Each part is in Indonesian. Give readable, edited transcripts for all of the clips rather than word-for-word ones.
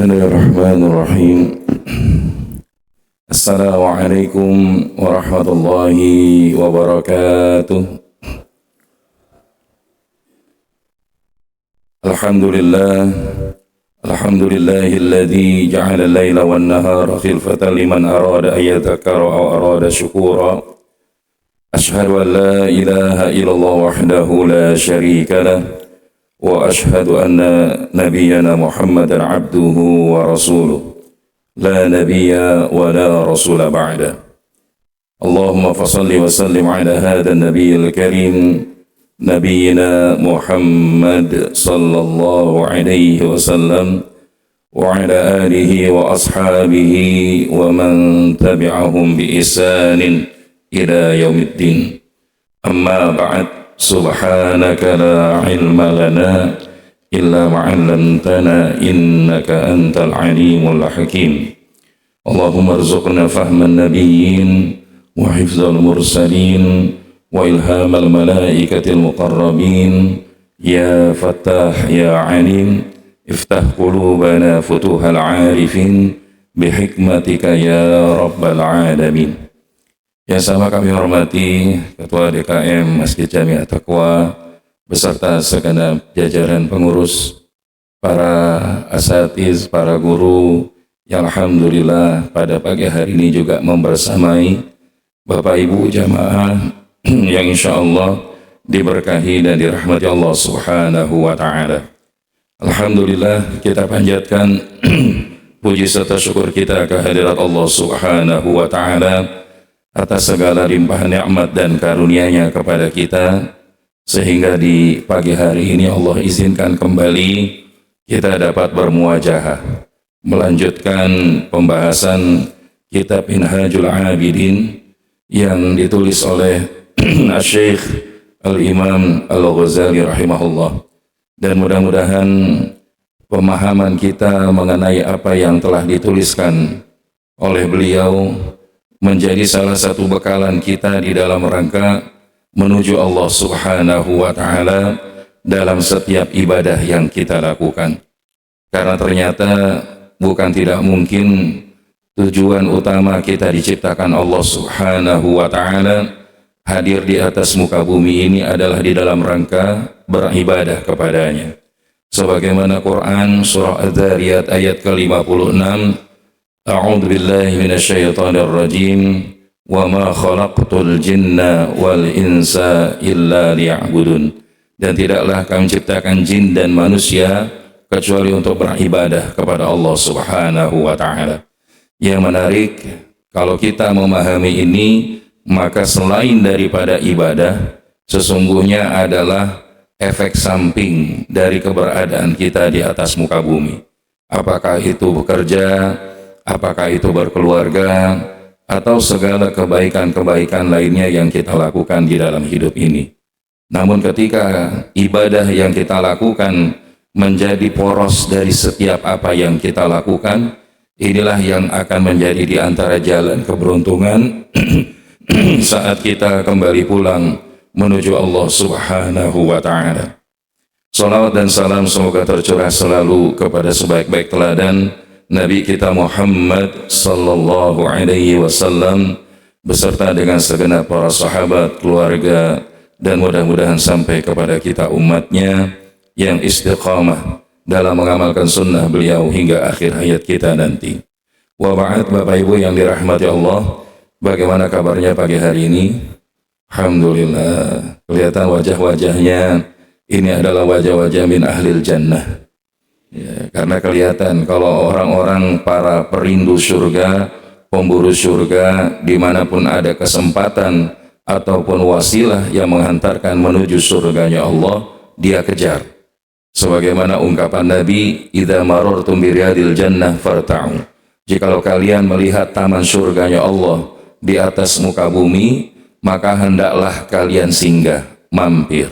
Bismillahirrahmanirrahim. Assalamualaikum warahmatullahi wabarakatuh. Alhamdulillahilladzi ja'ala al-laila wan-nahara khilfatan liman arada an yadhakkara aw arada syukura. Ashhadu an la ilaha illallah wahdahu la syarika lah. Wa ashhadu anna nabiyyana Muhammadan abduhu wa rasuluh la nabiyya wa la rasula ba'da. Allahumma fasalli wa sallim ala hadha an-nabiyyil karim nabiyyina Muhammad sallallahu alaihi wasallam wa ala alihi wa ashabihi wa man tabi'ahum bi ihsanin ila yaumiddin. Amma ba'd. Subhanaka la ilma lana illa ma 'allamtana innaka antal alimul hakim. Allahumma arzuqna fahman nabiyyin wa hifdzal mursalin wa ilhamal malaikatil muqarrabin. Ya Fattah ya Alim, iftah qulubana futuhal arifin bihikmatika ya rabbal alamin. Yang sama kami hormati Ketua DKM Masjid Jami At-Taqwa beserta segenap jajaran pengurus, para asatiz, para guru yang alhamdulillah pada pagi hari ini juga membersamai Bapak Ibu jamaah yang insya Allah diberkahi dan dirahmati Allah Subhanahu wa Ta'ala. Alhamdulillah kita panjatkan puji serta syukur kita kehadirat Allah Subhanahu wa Ta'ala atas segala limpahan nikmat dan karunia-Nya kepada kita, sehingga di pagi hari ini Allah izinkan kembali kita dapat bermuajahah melanjutkan pembahasan kitab Minhajul Abidin yang ditulis oleh Syekh Al-Imam Al-Ghazali rahimahullah, dan mudah-mudahan pemahaman kita mengenai apa yang telah dituliskan oleh beliau menjadi salah satu bekalan kita di dalam rangka menuju Allah Subhanahu wa Ta'ala dalam setiap ibadah yang kita lakukan. Karena ternyata bukan tidak mungkin tujuan utama kita diciptakan Allah Subhanahu wa Ta'ala hadir di atas muka bumi ini adalah di dalam rangka beribadah kepadanya. Sebagaimana Quran surah Adz-Dzariyat ayat ke-56, A'udzu billahi minasyaitonir rajim wa ma khalaqtul jinna wal insa illa liya'budun. Dan tidaklah kami ciptakan jin dan manusia kecuali untuk beribadah kepada Allah Subhanahu wa Ta'ala. Yang menarik, kalau kita memahami ini, maka selain daripada ibadah, sesungguhnya adalah efek samping dari keberadaan kita di atas muka bumi. Apakah itu bekerja, apakah itu berkeluarga, atau segala kebaikan-kebaikan lainnya yang kita lakukan di dalam hidup ini. Namun ketika ibadah yang kita lakukan menjadi poros dari setiap apa yang kita lakukan, inilah yang akan menjadi di antara jalan keberuntungan saat kita kembali pulang menuju Allah Subhanahu wa Ta'ala. Salawat dan salam semoga tercurah selalu kepada sebaik-baik teladan Nabi kita Muhammad sallallahu alaihi wasallam beserta dengan segenap para sahabat, keluarga, dan mudah-mudahan sampai kepada kita umatnya yang istiqamah dalam mengamalkan sunnah beliau hingga akhir hayat kita nanti. Wa ba'd, Bapak Ibu yang dirahmati Allah, bagaimana kabarnya pagi hari ini? Alhamdulillah, kelihatan wajah-wajahnya ini adalah wajah-wajah min ahlil jannah. Ya, karena kelihatan kalau orang-orang para perindu surga, pemburu surga, dimanapun ada kesempatan ataupun wasilah yang menghantarkan menuju surganya Allah, dia kejar. Sebagaimana ungkapan Nabi, idza marartum bi riyadil jannah farta'u. Jikalau kalian melihat taman surganya Allah di atas muka bumi, maka hendaklah kalian singgah, mampir.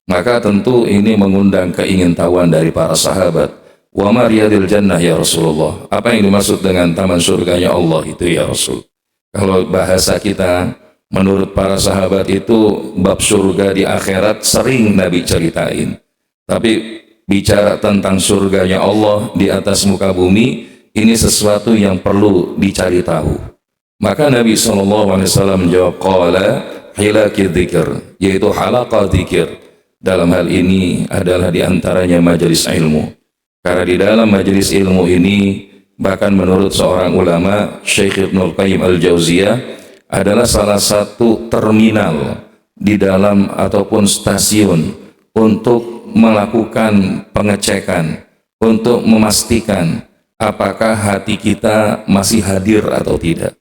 Maka tentu ini mengundang keingintahuan dari para sahabat. Wa ma riyadil jannah ya Rasulullah. Apa yang dimaksud dengan taman surganya Allah itu ya Rasul? Kalau bahasa kita, menurut para sahabat itu bab surga di akhirat sering Nabi ceritain. Tapi bicara tentang surganya Allah di atas muka bumi, ini sesuatu yang perlu dicari tahu. Maka Nabi SAW menjawab, qala hilaki dzikr, yaitu halaqah dzikir. Dalam hal ini adalah diantaranya majelis ilmu. Karena di dalam majelis ilmu ini, bahkan menurut seorang ulama, Syekh Ibnul Qayyim Al-Jauziyah, adalah salah satu terminal di dalam ataupun stasiun untuk melakukan pengecekan, untuk memastikan apakah hati kita masih hadir atau tidak.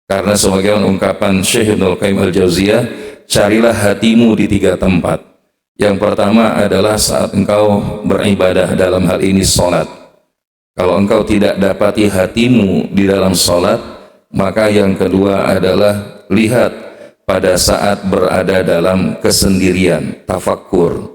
Karena sebagai ungkapan Syekh Ibnul Qayyim Al-Jauziyah, carilah hatimu di 3 tempat. Yang pertama adalah saat engkau beribadah, dalam hal ini sholat. Kalau engkau tidak dapati hatimu di dalam sholat, maka yang kedua adalah lihat pada saat berada dalam kesendirian, tafakkur.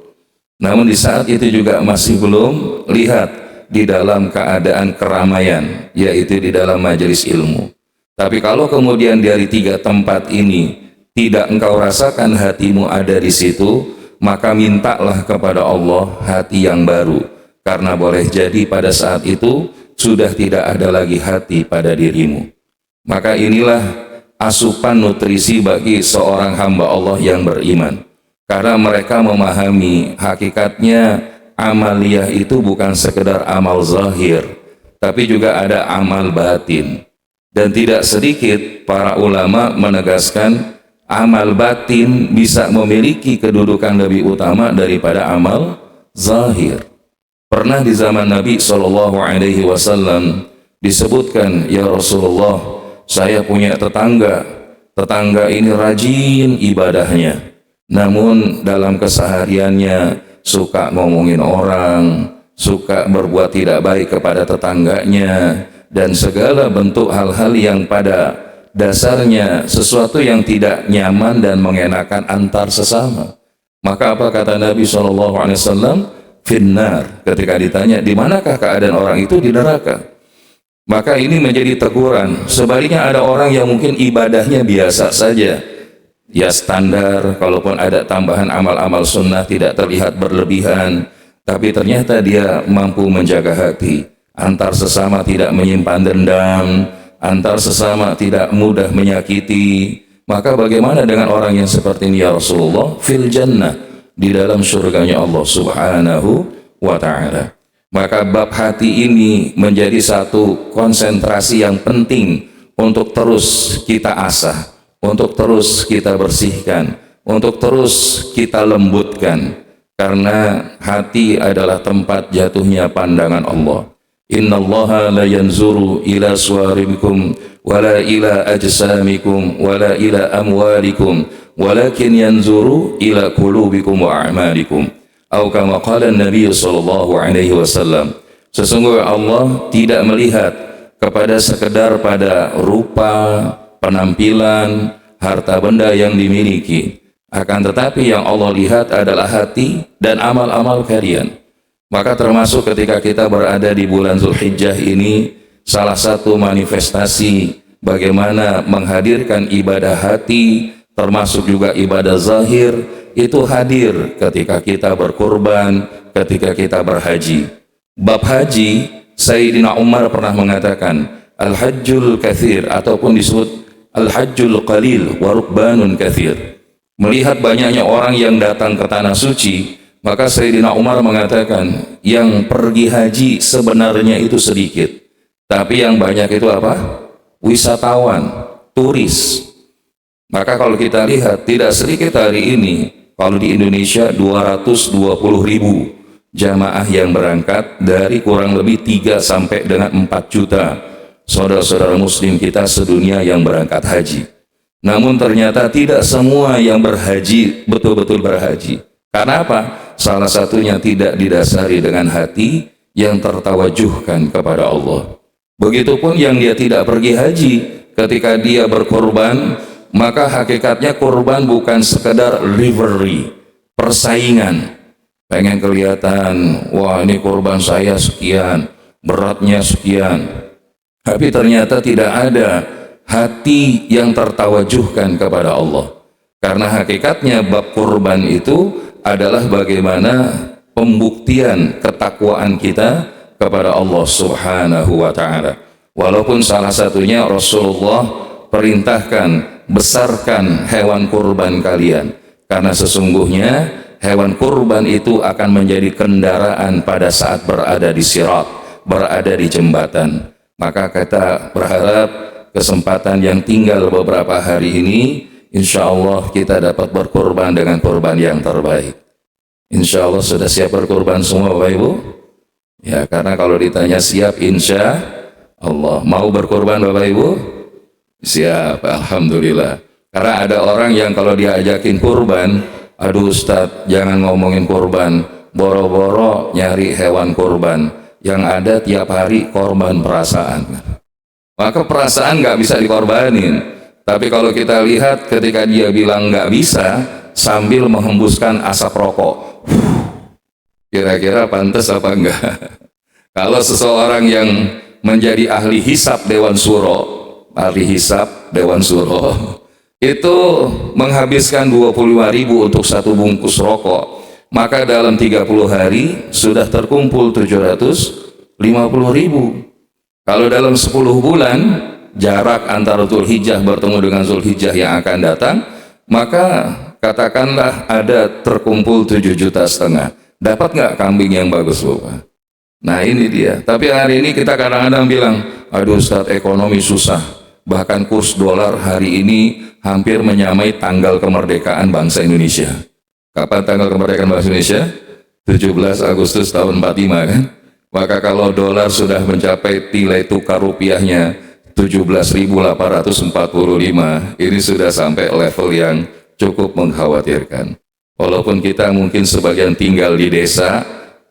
Namun di saat itu juga masih belum, lihat di dalam keadaan keramaian, yaitu di dalam majelis ilmu. Tapi kalau kemudian dari 3 tempat ini tidak engkau rasakan hatimu ada di situ, maka mintalah kepada Allah hati yang baru. Karena boleh jadi pada saat itu sudah tidak ada lagi hati pada dirimu. Maka inilah asupan nutrisi bagi seorang hamba Allah yang beriman. Karena mereka memahami hakikatnya amaliyah itu bukan sekedar amal zahir, tapi juga ada amal batin. Dan tidak sedikit para ulama menegaskan amal batin bisa memiliki kedudukan lebih utama daripada amal zahir. Pernah di zaman Nabi SAW disebutkan, ya Rasulullah, saya punya tetangga ini rajin ibadahnya, namun dalam kesehariannya suka ngomongin orang, suka berbuat tidak baik kepada tetangganya, dan segala bentuk hal-hal yang pada dasarnya sesuatu yang tidak nyaman dan mengenakan antar sesama. Maka apa kata Nabi SAW? Finnar. Ketika ditanya di manakah keadaan orang itu, di neraka. Maka ini menjadi teguran. Sebaliknya ada orang yang mungkin ibadahnya biasa saja, ya standar, kalaupun ada tambahan amal-amal sunnah tidak terlihat berlebihan, tapi ternyata dia mampu menjaga hati, antar sesama tidak menyimpan dendam, antar sesama tidak mudah menyakiti. Maka bagaimana dengan orang yang seperti ini, ya Rasulullah? Fil jannah, di dalam surganya Allah Subhanahu wa ta'ala. Maka bab hati ini menjadi satu konsentrasi yang penting untuk terus kita asah, untuk terus kita bersihkan, untuk terus kita lembutkan. Karena hati adalah tempat jatuhnya pandangan Allah. Innallaha la yanzuru ila suwarikum wala ila ajsamikum wala ila amwalikum walakin yanzuru ila qulubikum wa a'malikum. Atau kama qala Nabi sallallahu alaihi wasallam, sesungguhnya Allah tidak melihat kepada sekedar pada rupa, penampilan, harta benda yang dimiliki, akan tetapi yang Allah lihat adalah hati dan amal-amal kalian. Maka termasuk ketika kita berada di bulan Zulhijjah ini, salah satu manifestasi bagaimana menghadirkan ibadah hati, termasuk juga ibadah zahir, itu hadir ketika kita berkurban, ketika kita berhaji. Bab haji, Sayyidina Umar pernah mengatakan, Al-Hajjul Kathir, ataupun disebut Al-Hajjul Qalil wa Rukbanun Kathir. Melihat banyaknya orang yang datang ke tanah suci, maka Sayyidina Umar mengatakan, yang pergi haji sebenarnya itu sedikit, tapi yang banyak itu apa? Wisatawan, turis. Maka kalau kita lihat, tidak sedikit hari ini, kalau di Indonesia 220.000 jamaah yang berangkat dari kurang lebih 3 sampai dengan 4 juta saudara-saudara muslim kita sedunia yang berangkat haji. Namun ternyata tidak semua yang berhaji betul-betul berhaji. Karena apa? Salah satunya tidak didasari dengan hati yang tertawajuhkan kepada Allah. Begitupun yang dia tidak pergi haji, ketika dia berkorban, maka hakikatnya korban bukan sekedar livery, persaingan. Pengen kelihatan, wah ini korban saya sekian, beratnya sekian. Tapi ternyata tidak ada hati yang tertawajuhkan kepada Allah. Karena hakikatnya bab korban itu adalah bagaimana menghadirkan ibadah hati, dan amal-amal kalian. Maka bab hati ini menjadi satu konsentrasi yang penting untuk terus kita asah, untuk terus kita bersihkan, untuk terus kita lembutkan. Karena hakikatnya bab korban itu adalah bagaimana menghadirkan ibadah hati, dan amal-amal kalian. pembuktian ketakwaan kita kepada Allah Subhanahu wa taala. Walaupun salah satunya Rasulullah perintahkan, besarkan hewan kurban kalian, karena sesungguhnya hewan kurban itu akan menjadi kendaraan pada saat berada di sirat, berada di jembatan. Maka kita berharap kesempatan yang tinggal beberapa hari ini, insya Allah kita dapat berkurban dengan kurban yang terbaik. Insya Allah sudah siap berkurban semua Bapak Ibu? Ya, karena kalau ditanya siap, insya Allah. Mau berkurban Bapak Ibu? Siap, Alhamdulillah. Karena ada orang yang kalau diajakin kurban, aduh Ustadz jangan ngomongin kurban, boro-boro nyari hewan kurban, yang ada tiap hari korban perasaan. Maka perasaan nggak bisa dikorbanin. Tapi kalau kita lihat ketika dia bilang nggak bisa sambil menghembuskan asap rokok, kira-kira pantas apa enggak? Kalau seseorang yang menjadi ahli hisab Dewan Suro, itu menghabiskan 25.000 untuk satu bungkus rokok, maka dalam 30 hari sudah terkumpul 750.000. Kalau dalam 10 bulan jarak antara Dzulhijjah bertemu dengan Dzulhijjah yang akan datang, maka katakanlah ada terkumpul 7,5 juta. Dapat nggak kambing yang bagus Bapak? Nah ini dia. Tapi hari ini kita kadang-kadang bilang, aduh Ustadz ekonomi susah. Bahkan kurs dolar hari ini hampir menyamai tanggal kemerdekaan bangsa Indonesia. Kapan tanggal kemerdekaan bangsa Indonesia? 17 Agustus tahun 45 kan? Maka kalau dolar sudah mencapai nilai tukar rupiahnya 17.845, ini sudah sampai level yang cukup mengkhawatirkan. Walaupun kita mungkin sebagian tinggal di desa,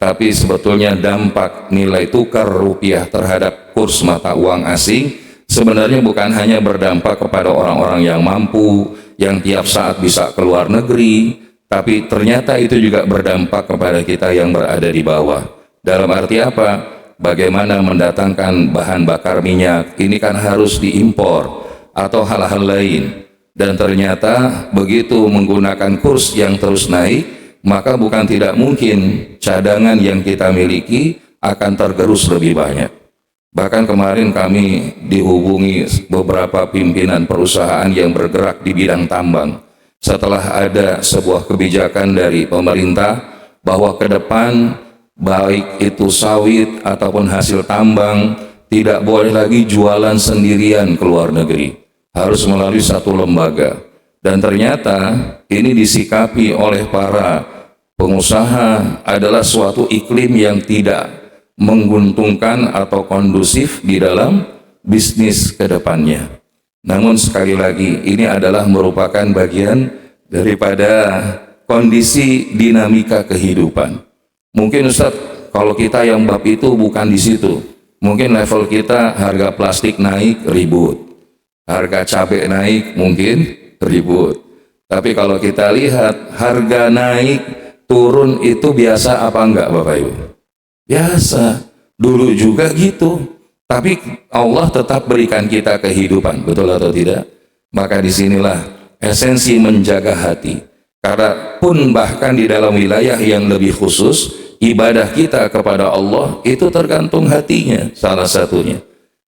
tapi sebetulnya dampak nilai tukar rupiah terhadap kurs mata uang asing sebenarnya bukan hanya berdampak kepada orang-orang yang mampu, yang tiap saat bisa keluar negeri, tapi ternyata itu juga berdampak kepada kita yang berada di bawah. Dalam arti apa? Bagaimana mendatangkan bahan bakar minyak, ini kan harus diimpor atau hal-hal lain. Dan ternyata begitu menggunakan kurs yang terus naik, maka bukan tidak mungkin cadangan yang kita miliki akan tergerus lebih banyak. Bahkan kemarin kami dihubungi beberapa pimpinan perusahaan yang bergerak di bidang tambang. Setelah ada sebuah kebijakan dari pemerintah bahwa ke depan baik itu sawit ataupun hasil tambang tidak boleh lagi jualan sendirian ke luar negeri, harus melalui satu lembaga. Dan ternyata ini disikapi oleh para pengusaha adalah suatu iklim yang tidak menguntungkan atau kondusif di dalam bisnis ke depannya. Namun sekali lagi ini adalah merupakan bagian daripada kondisi dinamika kehidupan. Mungkin Ustadz kalau kita yang bab itu bukan di situ, mungkin level kita harga plastik naik ribut, harga cabai naik mungkin ribut. Tapi kalau kita lihat harga naik turun itu biasa apa enggak Bapak Ibu? Biasa, dulu juga gitu. Tapi Allah tetap berikan kita kehidupan, betul atau tidak? Maka disinilah esensi menjaga hati. Karena pun bahkan di dalam wilayah yang lebih khusus, ibadah kita kepada Allah itu tergantung hatinya salah satunya.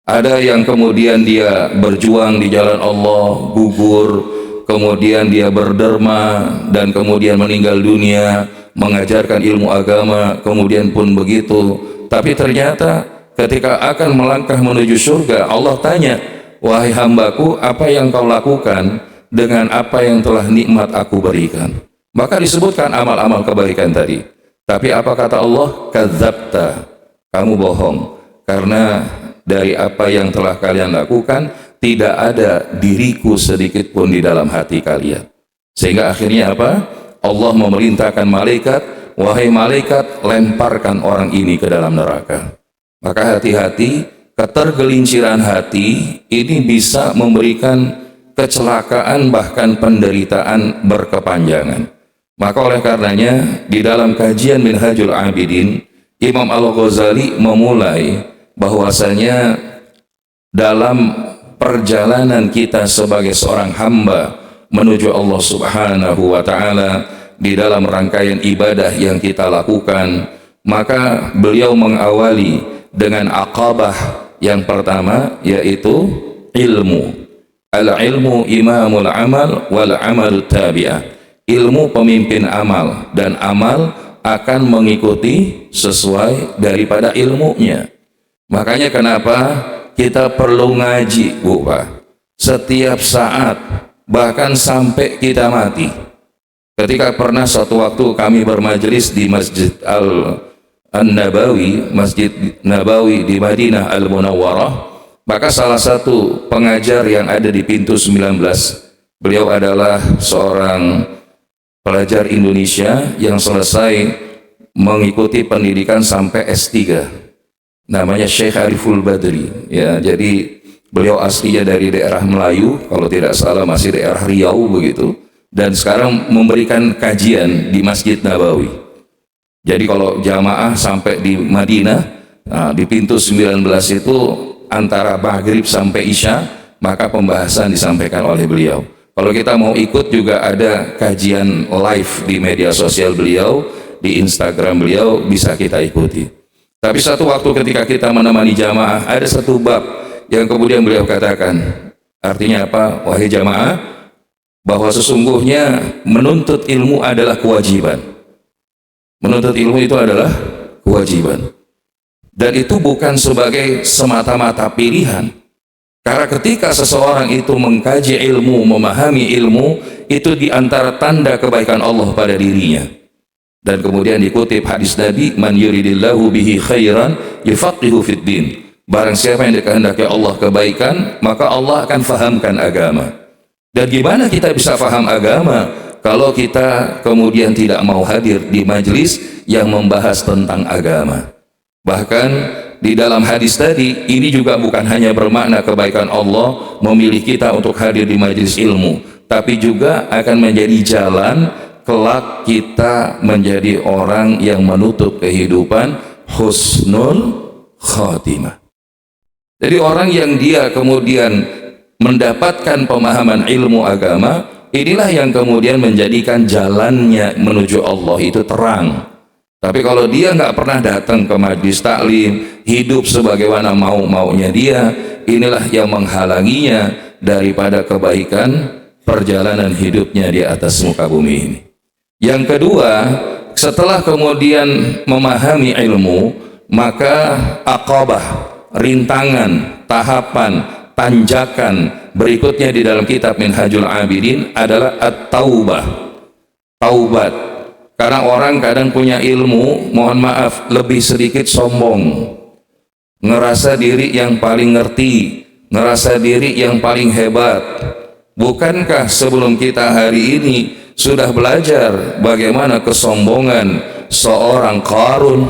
Ada yang kemudian dia berjuang di jalan Allah, gugur, kemudian dia berderma dan kemudian meninggal dunia, mengajarkan ilmu agama, kemudian pun begitu. Tapi ternyata ketika akan melangkah menuju surga, Allah tanya, wahai hambaku, apa yang kau lakukan dengan apa yang telah nikmat aku berikan? Maka disebutkan amal-amal kebaikan tadi. Tapi apa kata Allah? Kadzabta, kamu bohong, karena dari apa yang telah kalian lakukan tidak ada diriku sedikit pun di dalam hati kalian. Sehingga akhirnya apa? Allah memerintahkan malaikat, wahai malaikat, lemparkan orang ini ke dalam neraka. Maka hati-hati, ketergelinciran hati ini bisa memberikan kecelakaan bahkan penderitaan berkepanjangan. Maka oleh karenanya di dalam kajian Minhajul Abidin, Imam Al-Ghazali memulai bahwasanya dalam perjalanan kita sebagai seorang hamba menuju Allah Subhanahu wa ta'ala, di dalam rangkaian ibadah yang kita lakukan, maka beliau mengawali dengan aqabah yang pertama, yaitu ilmu. Al-ilmu imamul amal wal amal tabi'ah. Ilmu pemimpin amal, dan amal akan mengikuti sesuai daripada ilmunya. Makanya kenapa kita perlu ngaji, Bu Pak, setiap saat, bahkan sampai kita mati. Ketika pernah suatu waktu kami bermajelis di Masjid Al-Nabawi, Masjid Nabawi di Madinah Al-Munawwarah, maka salah satu pengajar yang ada di pintu 19, beliau adalah seorang pelajar Indonesia yang selesai mengikuti pendidikan sampai S3. Namanya Syekh Ariful Badri. Ya, jadi beliau aslinya dari daerah Melayu, kalau tidak salah masih daerah Riau begitu, dan sekarang memberikan kajian di Masjid Nabawi. Jadi kalau jamaah sampai di Madinah, di pintu 19 itu antara maghrib sampai isya, maka pembahasan disampaikan oleh beliau. Kalau kita mau ikut juga ada kajian live di media sosial beliau, di Instagram beliau, bisa kita ikuti. Tapi satu waktu ketika kita menemani jamaah, ada satu bab yang kemudian beliau katakan, artinya apa? Wahai jamaah, bahwa sesungguhnya menuntut ilmu adalah kewajiban. Menuntut ilmu itu adalah kewajiban. Dan itu bukan sebagai semata-mata pilihan. Karena ketika seseorang itu mengkaji ilmu, memahami ilmu, itu diantara tanda kebaikan Allah pada dirinya. Dan kemudian dikutip hadis Nabi, man yuridillahu bihi khairan yufaqihu fid din. Barang siapa yang dikehendaki Allah kebaikan, maka Allah akan fahamkan agama. Dan gimana kita bisa faham agama kalau kita kemudian tidak mau hadir di majelis yang membahas tentang agama? Bahkan di dalam hadis tadi, ini juga bukan hanya bermakna kebaikan Allah memilih kita untuk hadir di majelis ilmu, tapi juga akan menjadi jalan kelak kita menjadi orang yang menutup kehidupan husnul khatimah. Jadi orang yang dia kemudian mendapatkan pemahaman ilmu agama, inilah yang kemudian menjadikan jalannya menuju Allah itu terang. Tapi kalau dia nggak pernah datang ke majlis taklim, hidup sebagaimana mau-maunya dia, inilah yang menghalanginya daripada kebaikan perjalanan hidupnya di atas muka bumi ini. Yang kedua, setelah kemudian memahami ilmu, maka aqabah, rintangan, tahapan, tanjakan berikutnya di dalam kitab Minhajul Abidin adalah at-taubah, taubat. Karena orang kadang punya ilmu, mohon maaf, lebih sedikit sombong, ngerasa diri yang paling ngerti, ngerasa diri yang paling hebat. Bukankah sebelum kita hari ini sudah belajar bagaimana kesombongan seorang Qarun?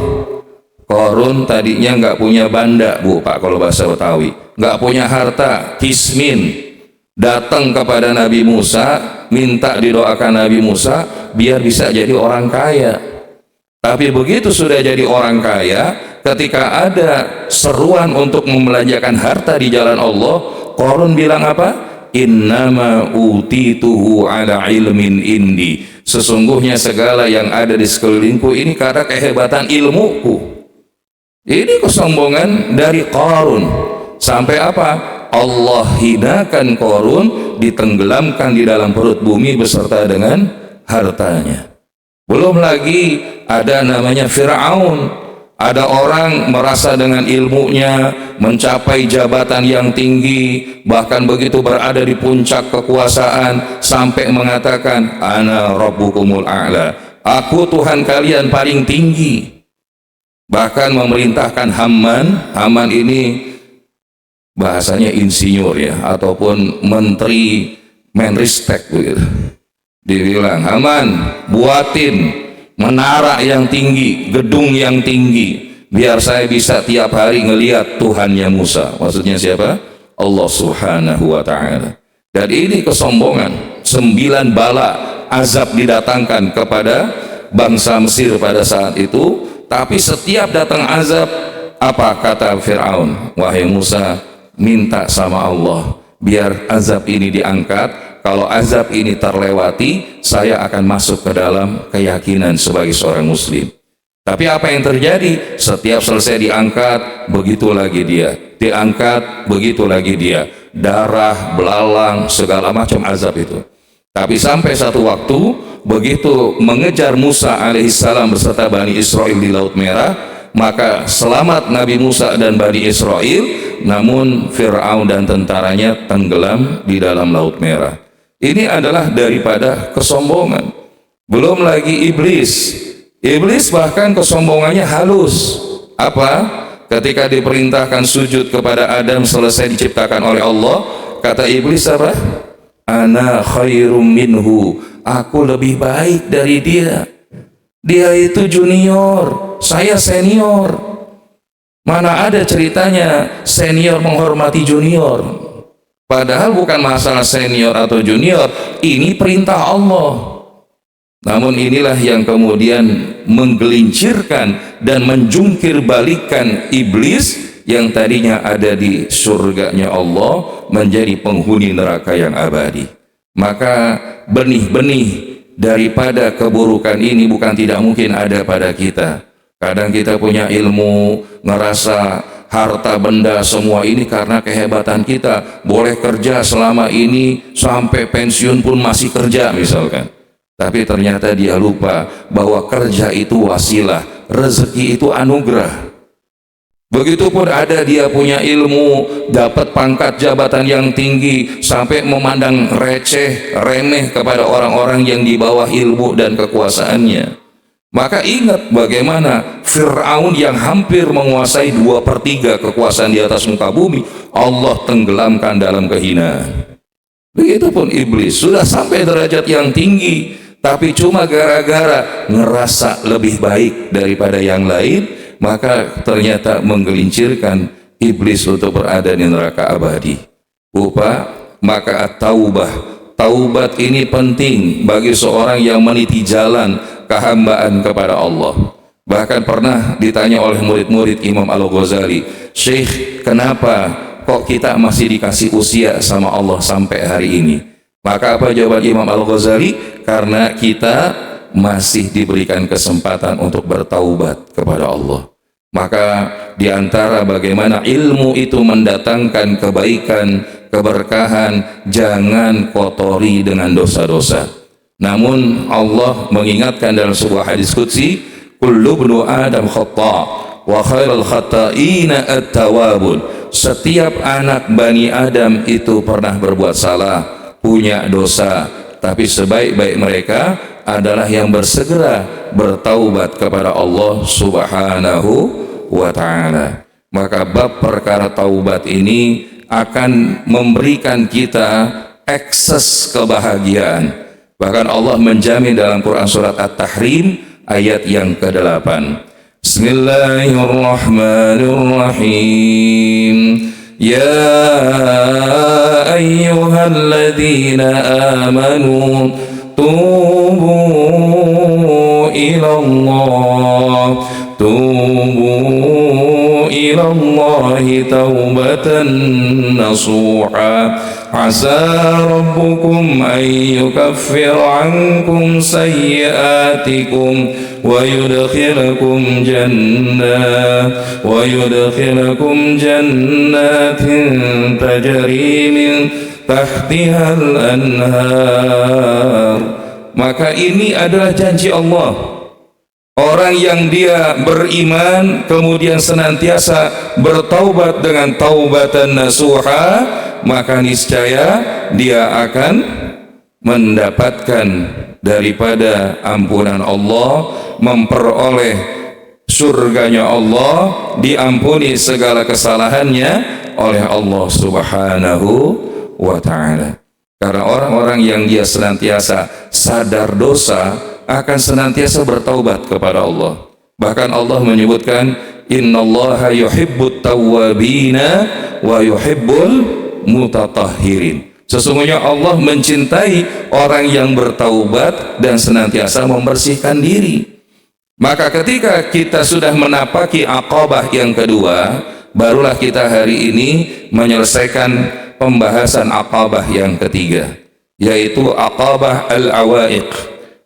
Qarun tadinya nggak punya banda, Bu Pak, kalau bahasa Betawi, nggak punya harta, kismin. Datang kepada Nabi Musa, minta didoakan Nabi Musa biar bisa jadi orang kaya. Tapi begitu sudah jadi orang kaya, ketika ada seruan untuk membelanjakan harta di jalan Allah, Qarun bilang apa? Innama utituhu ala ilmin indi. Sesungguhnya segala yang ada di sekelilingku ini karena kehebatan ilmuku. Ini kesombongan dari Qarun. Sampai apa? Allah hinakan Qarun, ditenggelamkan di dalam perut bumi beserta dengan hartanya. Belum lagi ada namanya Fir'aun. Ada orang merasa dengan ilmunya mencapai jabatan yang tinggi, bahkan begitu berada di puncak kekuasaan sampai mengatakan ana rabbukumul a'la, aku Tuhan kalian paling tinggi. Bahkan memerintahkan Haman ini bahasanya insinyur ya, ataupun menteri Menristek begitu. Dibilang, Haman, buatin menara yang tinggi, gedung yang tinggi, biar saya bisa tiap hari ngelihat Tuhannya Musa. Maksudnya siapa? Allah Subhanahu wa ta'ala. Dan ini kesombongan. 9 bala azab didatangkan kepada bangsa Mesir pada saat itu. Tapi setiap datang azab, apa kata Fir'aun? Wahai Musa, minta sama Allah biar azab ini diangkat, kalau azab ini terlewati, saya akan masuk ke dalam keyakinan sebagai seorang muslim. Tapi apa yang terjadi? Setiap selesai diangkat, begitu lagi dia. Diangkat, begitu lagi dia. Darah, belalang, segala macam azab itu. Tapi sampai satu waktu, begitu mengejar Musa alaihissalam beserta Bani Israel di Laut Merah, maka selamat Nabi Musa dan Bani Israel, namun Fir'aun dan tentaranya tenggelam di dalam Laut Merah. Ini adalah daripada kesombongan. Belum lagi iblis. Iblis bahkan kesombongannya halus. Apa? Ketika diperintahkan sujud kepada Adam selesai diciptakan oleh Allah, kata iblis apa? Ana khairum minhu. Aku lebih baik dari dia. Dia itu junior, saya senior. Mana ada ceritanya senior menghormati junior? Padahal bukan masalah senior atau junior, ini perintah Allah. Namun inilah yang kemudian menggelincirkan dan menjungkir balikan iblis yang tadinya ada di surganya Allah menjadi penghuni neraka yang abadi. Maka benih-benih daripada keburukan ini bukan tidak mungkin ada pada kita. Kadang kita punya ilmu, ngerasa harta benda semua ini karena kehebatan kita, boleh kerja selama ini sampai pensiun pun masih kerja misalkan. Tapi ternyata dia lupa bahwa kerja itu wasilah, rezeki itu anugerah. Begitupun ada dia punya ilmu, dapat pangkat jabatan yang tinggi, sampai memandang receh, remeh kepada orang-orang yang di bawah ilmu dan kekuasaannya. Maka ingat bagaimana Fir'aun yang hampir menguasai 2/3 kekuasaan di atas muka bumi, Allah tenggelamkan dalam kehinaan. Begitupun iblis, sudah sampai derajat yang tinggi, tapi cuma gara-gara ngerasa lebih baik daripada yang lain, maka ternyata menggelincirkan iblis untuk berada di neraka abadi. Maka taubat ini penting bagi seorang yang meniti jalan kehambaan kepada Allah. Bahkan pernah ditanya oleh murid-murid Imam Al-Ghazali, Syekh, kenapa kok kita masih dikasih usia sama Allah sampai hari ini? Maka apa jawaban Imam Al-Ghazali? Karena kita masih diberikan kesempatan untuk bertaubat kepada Allah. Maka diantara bagaimana ilmu itu mendatangkan kebaikan, keberkahan, jangan kotori dengan dosa-dosa. Namun Allah mengingatkan dalam sebuah hadis qudsi, kullu ibnu adam khata' wa khairul khata'ina at-tawwabun. Setiap anak Bani Adam itu pernah berbuat salah, punya dosa, tapi sebaik-baik mereka adalah yang bersegera bertaubat kepada Allah Subhanahu wa ta'ala. Maka bab perkara taubat ini akan memberikan kita akses kebahagiaan. Bahkan Allah menjamin dalam Quran surat At-Tahrim ayat yang ke-8. Bismillahirrahmanirrahim. Ya ayyuhalladzina amanu tubu ilallahi taubatan nasuha. Asa rabbukum an yukaffir ankum sayyiatikum wa yudkhilakum jannatin tajri min tahtihal anhar. Maka ini adalah janji Allah. Orang yang dia beriman kemudian senantiasa bertaubat dengan taubatan nasuha, maka niscaya dia akan mendapatkan daripada ampunan Allah, memperoleh surganya Allah, diampuni segala kesalahannya oleh Allah Subhanahu wa ta'ala. Karena orang-orang yang dia senantiasa sadar dosa akan senantiasa bertaubat kepada Allah. Bahkan Allah menyebutkan, innallaha yuhibbut tawwabina wa yuhibbul mutatahhirin. Sesungguhnya Allah mencintai orang yang bertaubat dan senantiasa membersihkan diri. Maka ketika kita sudah menapaki aqabah yang kedua, barulah kita hari ini menyelesaikan pembahasan aqabah yang ketiga. yaitu aqabah al-awaiq,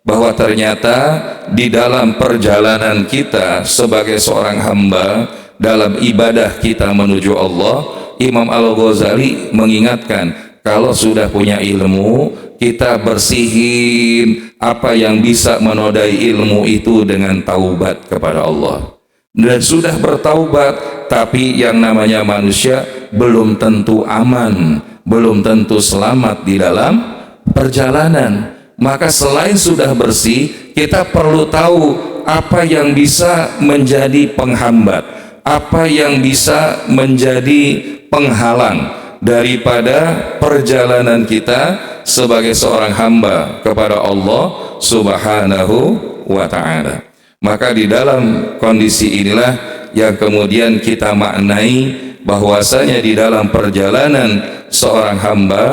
bahwa ternyata di dalam perjalanan kita sebagai seorang hamba dalam ibadah kita menuju Allah, Imam Al-Ghazali mengingatkan kalau sudah punya ilmu, kita bersihin apa yang bisa menodai ilmu itu dengan taubat kepada Allah. Dan sudah bertaubat, tapi yang namanya manusia belum tentu aman, belum tentu selamat di dalam perjalanan. Maka selain sudah bersih, kita perlu tahu apa yang bisa menjadi penghambat, apa yang bisa menjadi penghalang daripada perjalanan kita sebagai seorang hamba kepada Allah Subhanahu wa ta'ala. Maka di dalam kondisi inilah yang kemudian kita maknai bahwasanya di dalam perjalanan seorang hamba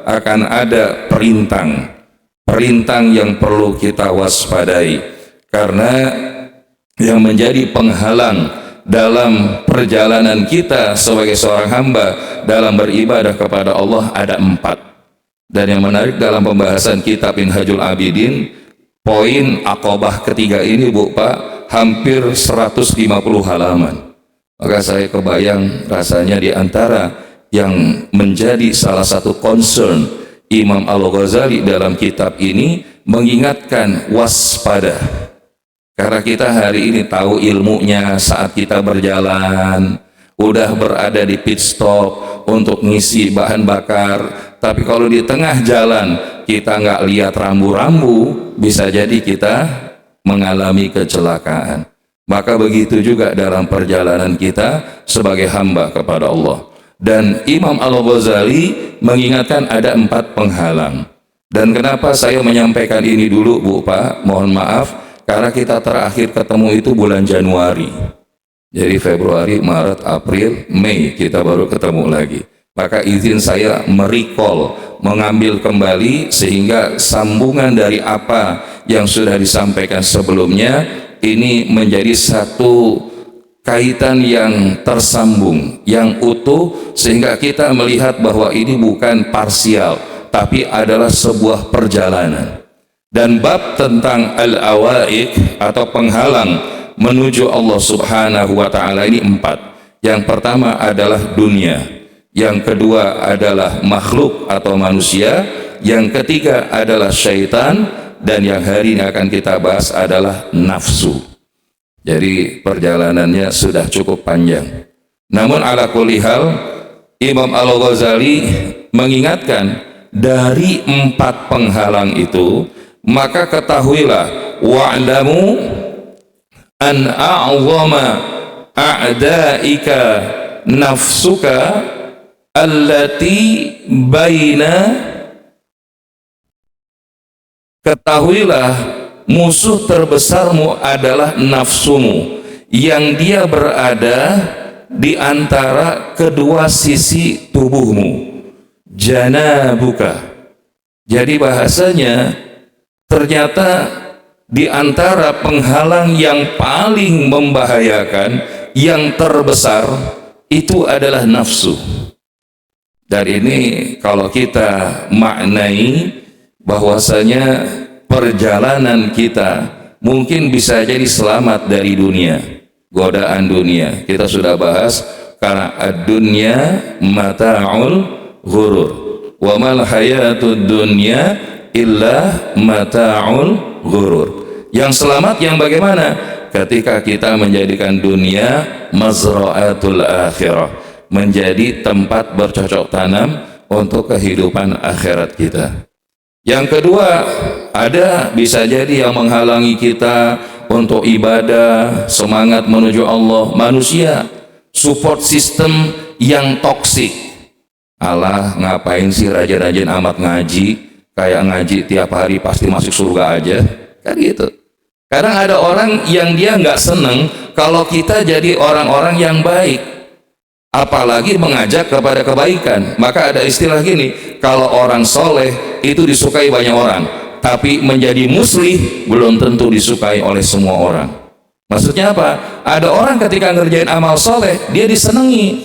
akan ada perintang yang perlu kita waspadai, karena yang menjadi penghalang dalam perjalanan kita sebagai seorang hamba dalam beribadah kepada Allah ada 4. Dan yang menarik dalam pembahasan kitab Minhajul Abidin, poin aqabah ketiga ini Bu Pak hampir 150 halaman. Maka saya kebayang rasanya di antara yang menjadi salah satu concern Imam Al-Ghazali dalam kitab ini mengingatkan waspada. Karena kita hari ini tahu ilmunya saat kita berjalan, udah berada di pit stop untuk ngisi bahan bakar, tapi kalau di tengah jalan kita nggak lihat rambu-rambu, bisa jadi kita mengalami kecelakaan. Maka begitu juga dalam perjalanan kita sebagai hamba kepada Allah. Dan Imam Al-Ghazali mengingatkan ada 4 penghalang. Dan kenapa saya menyampaikan ini dulu Bu Pak, mohon maaf, karena kita terakhir ketemu itu bulan Januari. Jadi Februari, Maret, April, Mei kita baru ketemu lagi. Maka izin saya merecall, mengambil kembali sehingga sambungan dari apa yang sudah disampaikan sebelumnya ini menjadi satu kaitan yang tersambung, yang utuh, sehingga kita melihat bahwa ini bukan parsial, tapi adalah sebuah perjalanan. Dan bab tentang al-awaiq atau penghalang menuju Allah Subhanahu wa ta'ala ini 4. Yang pertama adalah dunia, yang kedua adalah makhluk atau manusia, yang ketiga adalah syaitan, dan yang hari ini akan kita bahas adalah nafsu. Jadi perjalanannya sudah cukup panjang. Namun ala kulli hal, Imam Al-Ghazali mengingatkan dari 4 penghalang itu, maka ketahuilah wa'lamu an a'zama a'daika nafsuka allati baina, ketahuilah musuh terbesarmu adalah nafsumu yang dia berada di antara kedua sisi tubuhmu, janabuka. Jadi bahasanya ternyata di antara penghalang yang paling membahayakan, yang terbesar itu adalah nafsu. Dan ini kalau kita maknai bahwasanya perjalanan kita mungkin bisa jadi selamat dari dunia, godaan dunia. Kita sudah bahas karena ad-dunya mata'ul ghurur wa mal hayatud dunya illa mata'ul ghurur. Yang selamat yang bagaimana? Ketika kita menjadikan dunia mazra'atul akhirah, menjadi tempat bercocok tanam untuk kehidupan akhirat kita. Yang kedua, ada bisa jadi yang menghalangi kita untuk ibadah, semangat menuju Allah, manusia, support system yang toksik. Allah, ngapain sih rajin-rajin amat ngaji, kayak ngaji tiap hari pasti masuk surga aja, kan gitu. Kadang ada orang yang dia nggak seneng kalau kita jadi orang-orang yang baik, apalagi mengajak kepada kebaikan. Maka ada istilah gini, kalau orang soleh itu disukai banyak orang, tapi menjadi muslih belum tentu disukai oleh semua orang. Maksudnya apa? Ada orang ketika ngerjain amal soleh dia disenangi,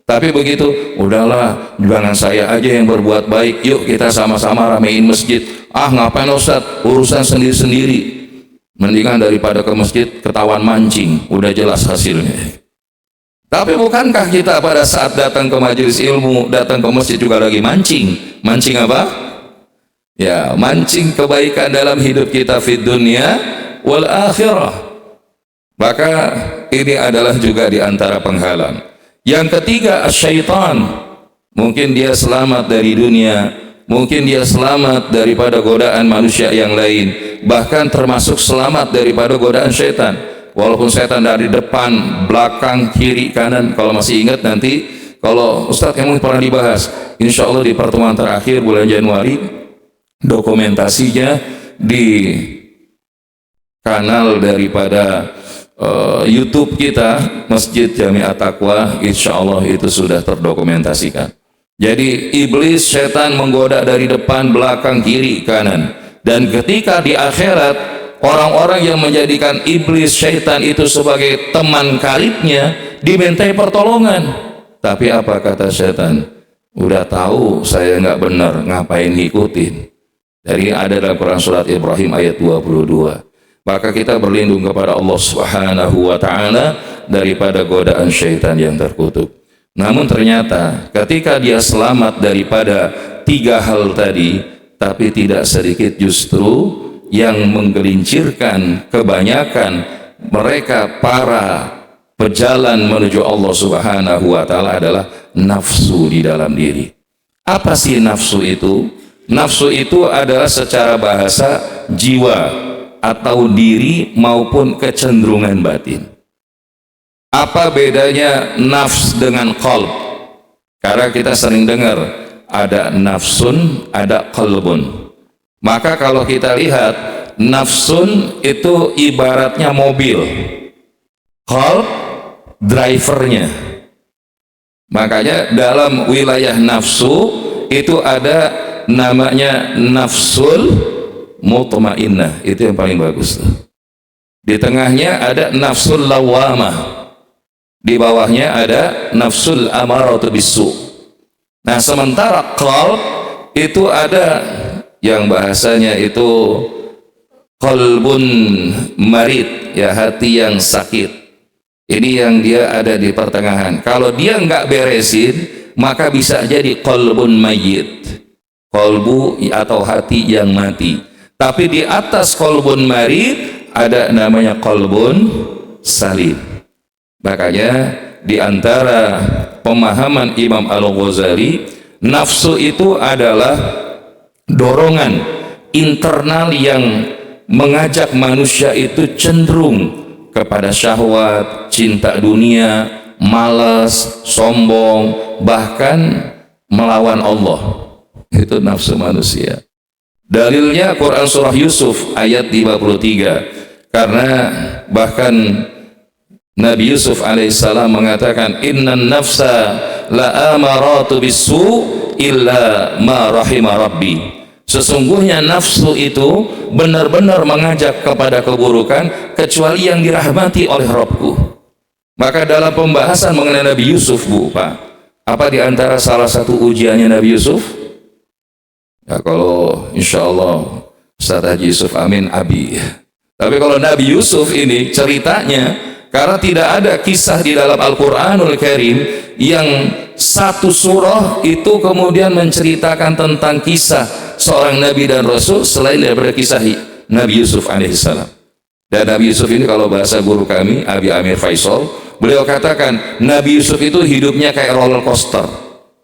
Tapi begitu, udahlah, jangan saya aja yang berbuat baik, yuk kita sama-sama ramein masjid. Ah, ngapain Ustaz, urusan sendiri-sendiri. Mendingan daripada ke masjid ketahuan mancing, udah jelas hasilnya. Tapi bukankah kita pada saat datang ke majelis ilmu, datang ke masjid juga lagi mancing? Mancing apa? Ya, mancing kebaikan dalam hidup kita fid dunya wal akhirah. Maka ini adalah juga di antara penghalang. Yang ketiga, syaitan. Mungkin dia selamat dari dunia, mungkin dia selamat daripada godaan manusia yang lain, bahkan termasuk selamat daripada godaan syaitan. Walaupun syaitan dari depan, belakang, kiri, kanan. Kalau masih ingat nanti, kalau Ustadz yang pernah dibahas, insya Allah di pertemuan terakhir bulan Januari, dokumentasinya di kanal daripada YouTube kita, Masjid Jami At-Taqwa, insya Allah itu sudah terdokumentasikan. Jadi iblis, setan menggoda dari depan, belakang, kiri, kanan. Dan ketika di akhirat, orang-orang yang menjadikan iblis, setan itu sebagai teman karibnya dimintai pertolongan. Tapi apa kata setan? Udah tahu saya nggak benar, ngapain ngikutin? Dari ada dalam Quran surat Ibrahim ayat 22. Maka kita berlindung kepada Allah Subhanahu wa ta'ala daripada godaan syaitan yang terkutuk. Namun ternyata ketika dia selamat daripada tiga hal tadi, tapi tidak sedikit justru yang menggelincirkan kebanyakan mereka para pejalan menuju Allah Subhanahu wa ta'ala adalah nafsu di dalam diri. Apa sih nafsu itu? Nafsu itu adalah secara bahasa jiwa atau diri maupun kecenderungan batin. Apa bedanya nafs dengan qalb? Karena kita sering dengar ada nafsun, ada qalbun. Maka kalau kita lihat, nafsun itu ibaratnya mobil, qalb drivernya. Makanya dalam wilayah nafsu itu ada namanya nafsul mutmainnah, itu yang paling bagus tuh. Di tengahnya ada nafsul lawamah, di bawahnya ada nafsul amaratu bisu. Nah, sementara qalb itu ada yang bahasanya itu qalbun marid, ya, hati yang sakit. Ini yang dia ada di pertengahan. Kalau dia nggak beresin, maka bisa jadi qalbun mayyit, qalbu atau hati yang mati. Tapi di atas qalbun marid ada namanya qalbun salim. Makanya di antara pemahaman Imam Al-Ghazali, nafsu itu adalah dorongan internal yang mengajak manusia itu cenderung kepada syahwat, cinta dunia, malas, sombong, bahkan melawan Allah. Itu nafsu manusia. Dalilnya Quran surah Yusuf ayat 53. Karena bahkan Nabi Yusuf alaihissalam mengatakan, innan nafsa la amaratu bisu illa ma rahima rabbi. Sesungguhnya nafsu itu benar-benar mengajak kepada keburukan kecuali yang dirahmati oleh Rabbku. Maka dalam pembahasan mengenai Nabi Yusuf, Bu, Pak, apa di antara salah satu ujiannya Nabi Yusuf? Ya, kalau insya Allah Ustaz Haji Yusuf Amin Abi. Tapi kalau Nabi Yusuf ini ceritanya, karena tidak ada kisah di dalam Al-Quranul Karim yang satu surah itu kemudian menceritakan tentang kisah seorang Nabi dan Rasul selain daripada kisah Nabi Yusuf alaihissalam. Dan Nabi Yusuf ini kalau bahasa guru kami Abi Amir Faisal, beliau katakan Nabi Yusuf itu hidupnya kayak roller coaster,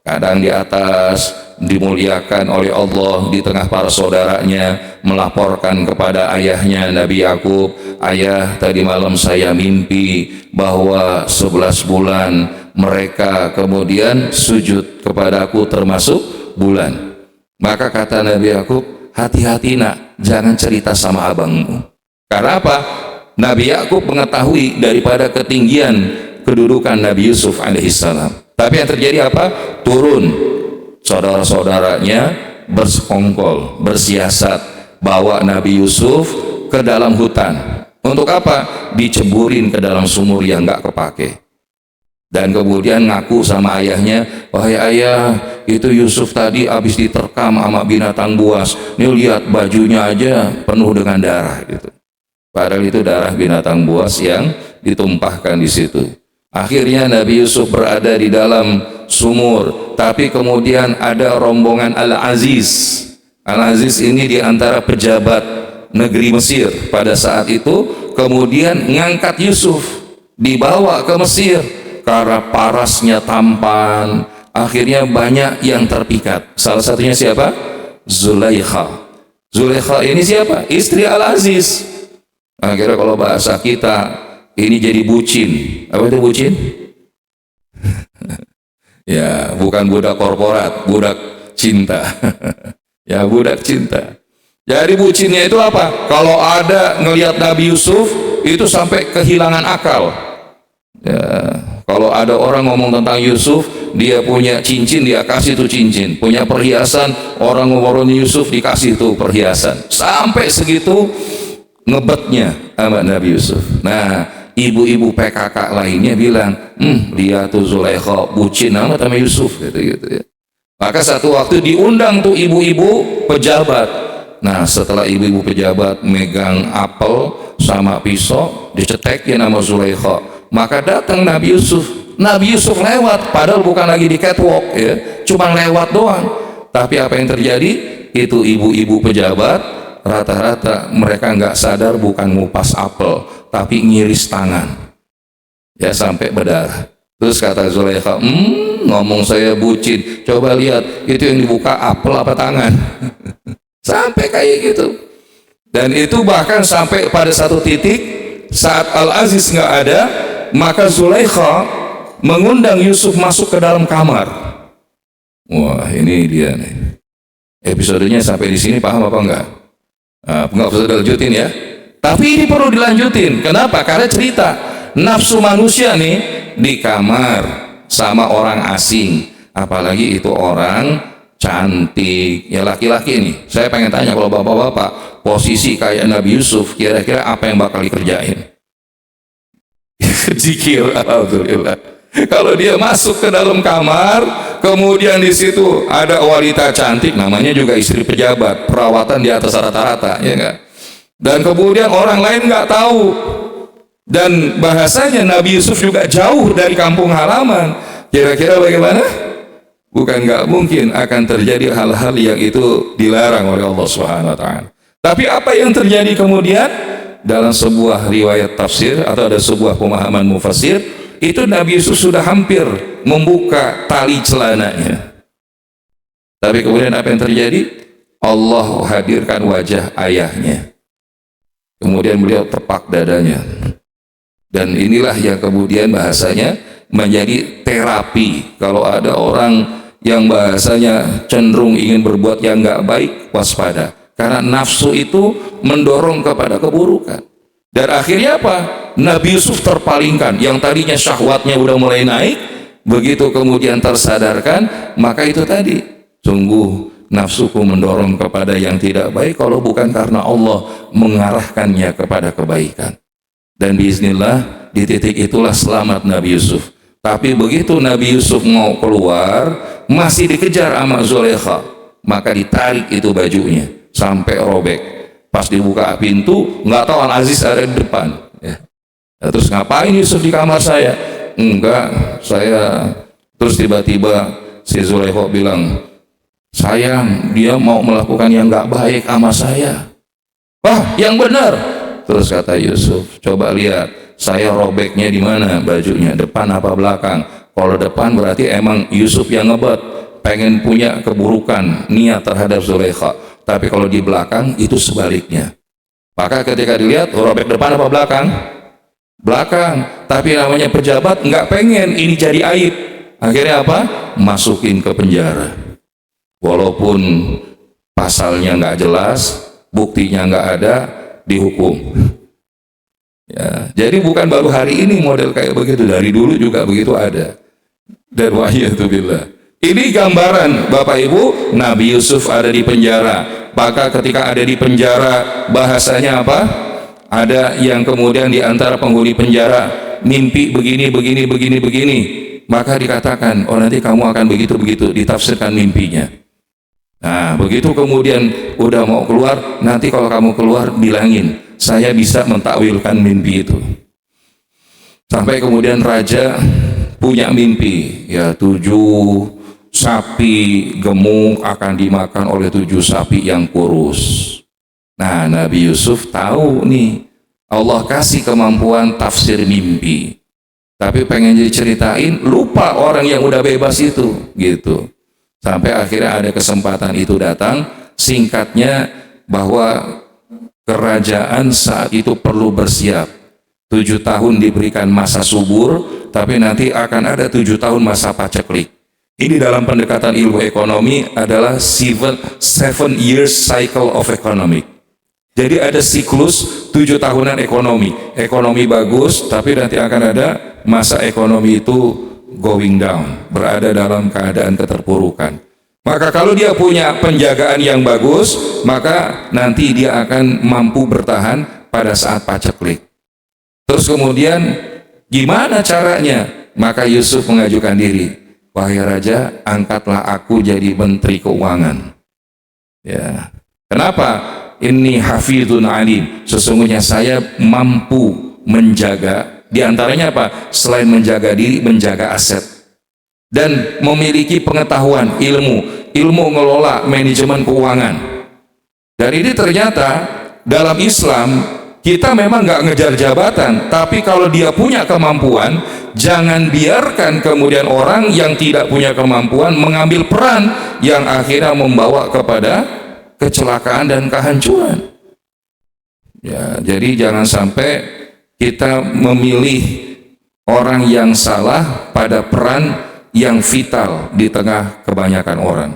kadang di atas dimuliakan oleh Allah, di tengah para saudaranya melaporkan kepada ayahnya Nabi Yakub, ayah tadi malam saya mimpi bahwa 11 bulan mereka kemudian sujud kepadaku termasuk bulan. Maka kata Nabi Yakub, hati-hati nak, jangan cerita sama abangmu. Karena apa? Nabi Yakub mengetahui daripada ketinggian kedudukan Nabi Yusuf alaihissalam. Tapi yang terjadi apa? Turun saudara-saudaranya bersekongkol, bersiasat, bawa Nabi Yusuf ke dalam hutan. Untuk apa? Diceburin ke dalam sumur yang nggak kepake. Dan kemudian ngaku sama ayahnya, wahai ayah, itu Yusuf tadi habis diterkam sama binatang buas. Nih lihat bajunya aja penuh dengan darah gitu. Padahal itu darah binatang buas yang ditumpahkan di situ. Akhirnya Nabi Yusuf berada di dalam sumur, tapi kemudian ada rombongan Al-Aziz. Al-Aziz ini di antara pejabat negeri Mesir pada saat itu, kemudian ngangkat Yusuf, dibawa ke Mesir. Karena parasnya tampan, akhirnya banyak yang terpikat. Salah satunya siapa? Zulaikha. Zulaikha ini siapa? Istri Al-Aziz. Akhirnya kalau bahasa kita, ini jadi bucin. Apa itu bucin? Ya, bukan budak korporat, budak cinta. Ya, budak cinta. Jadi bucinnya itu apa? Kalau ada ngelihat Nabi Yusuf, itu sampai kehilangan akal. Ya, kalau ada orang ngomong tentang Yusuf, dia punya cincin, dia kasih itu cincin. Punya perhiasan, orang ngomongin Yusuf dikasih itu perhiasan. Sampai segitu ngebetnya sama Nabi Yusuf. Nah, ibu-ibu PKK lainnya bilang, lihat tuh Zulaikha bucin sama Yusuf, gitu ya. Maka satu waktu diundang tuh ibu-ibu pejabat. Nah, setelah ibu-ibu pejabat megang apel sama pisau, dicetekin sama Zulaikha. Maka datang Nabi Yusuf. Nabi Yusuf lewat, padahal bukan lagi di catwalk ya, cuma lewat doang. Tapi apa yang terjadi? Itu ibu-ibu pejabat rata-rata mereka nggak sadar bukan ngupas apel, tapi ngiris tangan. Ya sampai berdarah. Terus kata Zulaikha, ngomong saya bucin. Coba lihat, itu yang dibuka apel apa tangan? Sampai kayak gitu. Dan itu bahkan sampai pada satu titik saat Al-Aziz nggak ada, maka Zulaikha mengundang Yusuf masuk ke dalam kamar. Wah, ini dia nih. Episodenya sampai di sini paham apa enggak? Enggak usah dilanjutin ya. Tapi ini perlu dilanjutin. Kenapa? Karena cerita nafsu manusia nih di kamar sama orang asing, apalagi itu orang cantik, ya laki-laki nih. Saya pengen tanya kalau bapak-bapak posisi kayak Nabi Yusuf, kira-kira apa yang bakal dikerjain? Zikir, alhamdulillah. Kalau dia masuk ke dalam kamar, kemudian di situ ada wanita cantik, namanya juga istri pejabat, perawatan di atas rata-rata, ya enggak? Dan kemudian orang lain nggak tahu. Dan bahasanya Nabi Yusuf juga jauh dari kampung halaman. Kira-kira bagaimana? Bukan nggak mungkin akan terjadi hal-hal yang itu dilarang oleh Allah Subhanahu wa taala. Tapi apa yang terjadi kemudian? Dalam sebuah riwayat tafsir atau ada sebuah pemahaman mufassir, itu Nabi Yusuf sudah hampir membuka tali celananya. Tapi kemudian apa yang terjadi? Allah hadirkan wajah ayahnya. Kemudian beliau tepak dadanya. Dan inilah yang kemudian bahasanya menjadi terapi. Kalau ada orang yang bahasanya cenderung ingin berbuat yang nggak baik, waspada. Karena nafsu itu mendorong kepada keburukan. Dan akhirnya apa? Nabi Yusuf terpalingkan. Yang tadinya syahwatnya udah mulai naik, begitu kemudian tersadarkan, maka itu tadi, sungguh nafsuku mendorong kepada yang tidak baik kalau bukan karena Allah mengarahkannya kepada kebaikan. Dan biiznillah di titik itulah selamat Nabi Yusuf. Tapi begitu Nabi Yusuf mau keluar, masih dikejar sama Zulaikha, maka ditarik itu bajunya sampai robek. Pas dibuka pintu, nggak tahu Al-Aziz ada di depan ya. Nah, terus ngapain Yusuf di kamar saya? Enggak, saya. Terus tiba-tiba si Zulaikha bilang, sayang, dia mau melakukan yang nggak baik sama saya. Wah, yang benar. Terus kata Yusuf, coba lihat saya robeknya di mana bajunya, depan apa belakang? Kalau depan berarti emang Yusuf yang ngebet, pengen punya keburukan niat terhadap Zulaikha. Tapi kalau di belakang itu sebaliknya. Maka ketika dilihat, robek depan apa belakang? Belakang. Tapi namanya pejabat nggak pengen ini jadi aib. Akhirnya apa? Masukin ke penjara. Walaupun pasalnya nggak jelas, buktinya nggak ada, dihukum. Ya, jadi bukan baru hari ini model kayak begitu, dari dulu juga begitu ada. Dan wahiyatubillah. Ini gambaran Bapak Ibu, Nabi Yusuf ada di penjara. Maka ketika ada di penjara, bahasanya apa? Ada yang kemudian di antara penghuni penjara mimpi begini, begini, begini, begini. Maka dikatakan, oh nanti kamu akan begitu-begitu, ditafsirkan mimpinya. Nah, begitu kemudian udah mau keluar, nanti kalau kamu keluar bilangin, saya bisa mentakwilkan mimpi itu. Sampai kemudian raja punya mimpi, ya 7 sapi gemuk akan dimakan oleh 7 sapi yang kurus. Nah, Nabi Yusuf tahu nih, Allah kasih kemampuan tafsir mimpi. Tapi pengen diceritain, lupa orang yang udah bebas itu, gitu. Sampai akhirnya ada kesempatan itu datang, singkatnya bahwa kerajaan saat itu perlu bersiap. 7 tahun diberikan masa subur, tapi nanti akan ada 7 tahun masa paceklik. Ini dalam pendekatan ilmu ekonomi adalah 7 years cycle of economic. Jadi ada siklus 7 tahunan ekonomi. Ekonomi bagus, tapi nanti akan ada masa ekonomi itu going down, berada dalam keadaan keterpurukan. Maka kalau dia punya penjagaan yang bagus, maka nanti dia akan mampu bertahan pada saat paceklik. Terus kemudian gimana caranya? Maka Yusuf mengajukan diri, wahai raja, angkatlah aku jadi menteri keuangan. Ya. Kenapa? Inni hafidhun alim. Sesungguhnya saya mampu menjaga. Di antaranya apa? Selain menjaga diri, menjaga aset. Dan memiliki pengetahuan, ilmu ngelola manajemen keuangan. Dan ini ternyata dalam Islam, kita memang nggak ngejar jabatan, tapi kalau dia punya kemampuan, jangan biarkan kemudian orang yang tidak punya kemampuan mengambil peran yang akhirnya membawa kepada kecelakaan dan kehancuran. Ya, jadi jangan sampai kita memilih orang yang salah pada peran yang vital di tengah kebanyakan orang.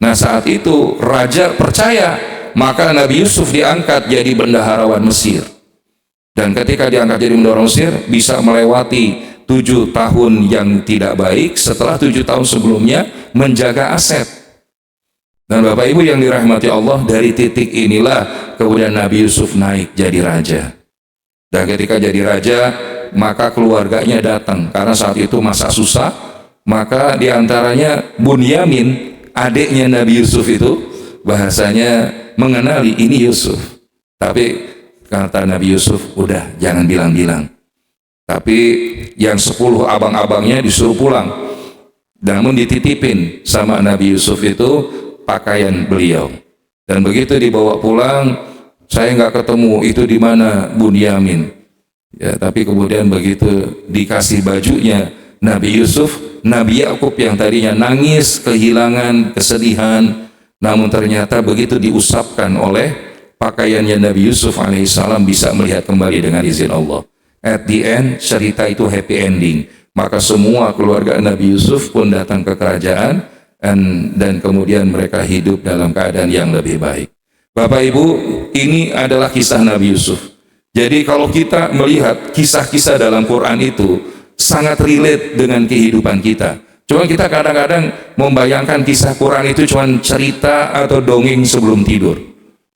Nah, saat itu raja percaya, maka Nabi Yusuf diangkat jadi bendaharawan Mesir. Dan ketika diangkat jadi bendaharawan Mesir, bisa melewati 7 tahun yang tidak baik setelah 7 tahun sebelumnya menjaga aset. Dan Bapak Ibu yang dirahmati Allah, dari titik inilah kemudian Nabi Yusuf naik jadi raja. Dan ketika jadi raja, maka keluarganya datang, karena saat itu masa susah. Maka diantaranya Bunyamin, adiknya Nabi Yusuf itu, bahasanya mengenali ini Yusuf. Tapi kata Nabi Yusuf, udah jangan bilang-bilang. Tapi yang 10 abang-abangnya disuruh pulang. Namun dititipin sama Nabi Yusuf itu pakaian beliau. Dan begitu dibawa pulang, saya nggak ketemu itu di mana Bunyamin. Ya, tapi kemudian begitu dikasih bajunya Nabi Yusuf, Nabi Yakub yang tadinya nangis, kehilangan, kesedihan, namun ternyata begitu diusapkan oleh pakaiannya Nabi Yusuf alaihissalam bisa melihat kembali dengan izin Allah. At the end, cerita itu happy ending. Maka semua keluarga Nabi Yusuf pun datang ke kerajaan dan kemudian mereka hidup dalam keadaan yang lebih baik. Bapak Ibu, ini adalah kisah Nabi Yusuf. Jadi kalau kita melihat kisah-kisah dalam Quran itu sangat relate dengan kehidupan kita. Cuma kita kadang-kadang membayangkan kisah Quran itu cuma cerita atau dongeng sebelum tidur.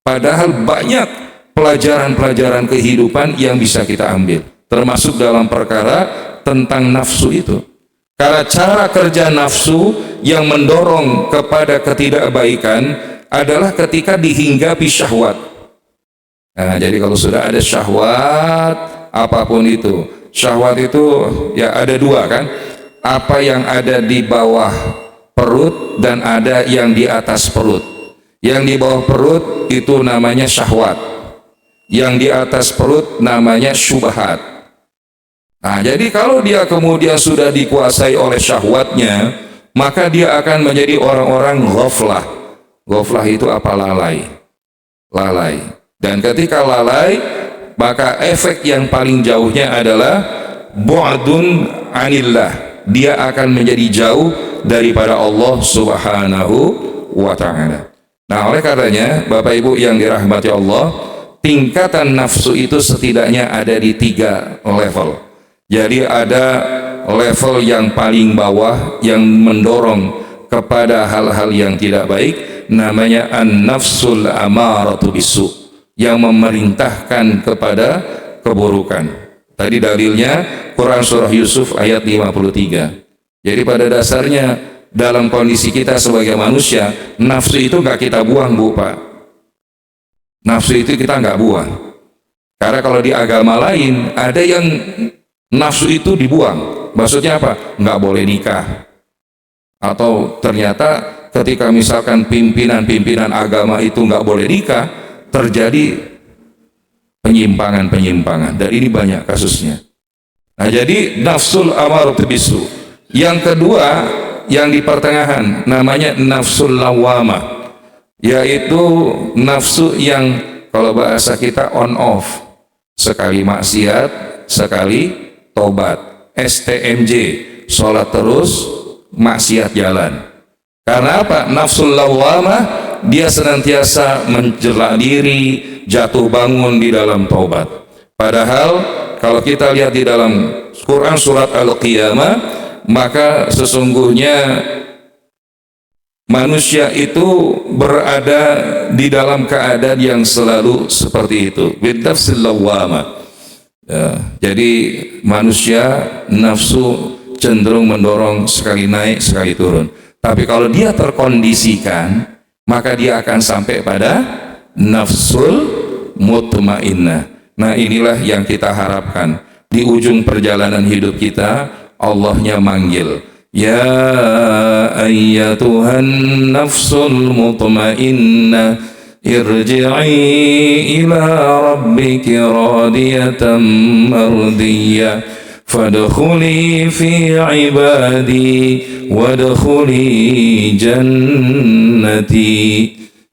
Padahal banyak pelajaran-pelajaran kehidupan yang bisa kita ambil. Termasuk dalam perkara tentang nafsu itu. Karena cara kerja nafsu yang mendorong kepada ketidakbaikan adalah ketika dihinggapi syahwat. Nah, jadi kalau sudah ada syahwat, apapun itu, syahwat itu ya ada 2 kan, apa yang ada di bawah perut dan ada yang di atas perut. Yang di bawah perut itu namanya syahwat, yang di atas perut namanya syubhat. Nah, jadi kalau dia kemudian sudah dikuasai oleh syahwatnya, maka dia akan menjadi orang-orang ghaflah. Ghaflah itu apa? Lalai. Dan ketika lalai, maka efek yang paling jauhnya adalah bu'dun anillah. Dia akan menjadi jauh daripada Allah Subhanahu wa ta'ala. Nah, oleh karenanya Bapak Ibu yang dirahmati Allah, tingkatan nafsu itu setidaknya ada di 3 level. Jadi ada level yang paling bawah yang mendorong kepada hal-hal yang tidak baik, namanya an-nafsul amaratu bisu, yang memerintahkan kepada keburukan. Tadi dalilnya Quran surah Yusuf ayat 53. Jadi pada dasarnya dalam kondisi kita sebagai manusia, nafsu itu nggak kita buang, Bu, Pak. Nafsu itu kita nggak buang. Karena kalau di agama lain ada yang nafsu itu dibuang. Maksudnya apa? Nggak boleh nikah. Atau ternyata ketika misalkan pimpinan-pimpinan agama itu nggak boleh nikah, terjadi penyimpangan-penyimpangan, dan ini banyak kasusnya. Nah, jadi nafsul amaratu bisu. Yang kedua, yang di pertengahan, namanya nafsul lawamah, yaitu nafsu yang kalau bahasa kita on off, sekali maksiat, sekali tobat. STMJ, sholat terus, maksiat jalan. Karena apa? Nafsul lawamah, dia senantiasa menjela diri, jatuh bangun di dalam taubat. Padahal kalau kita lihat di dalam Quran surat Al-Qiyamah, maka sesungguhnya manusia itu berada di dalam keadaan yang selalu seperti itu, bidnafsil lawamah. Ya, jadi manusia nafsu cenderung mendorong sekali naik sekali turun. Tapi kalau dia terkondisikan, maka dia akan sampai pada nafsul mutmainnah. Nah, inilah yang kita harapkan di ujung perjalanan hidup kita. Allahnya manggil, ya ayyatuhan nafsul mutmainnah, irji'i ila rabbiki radiyatan mardiyah, fadkhuli fi ibadi wadkhuli jannati.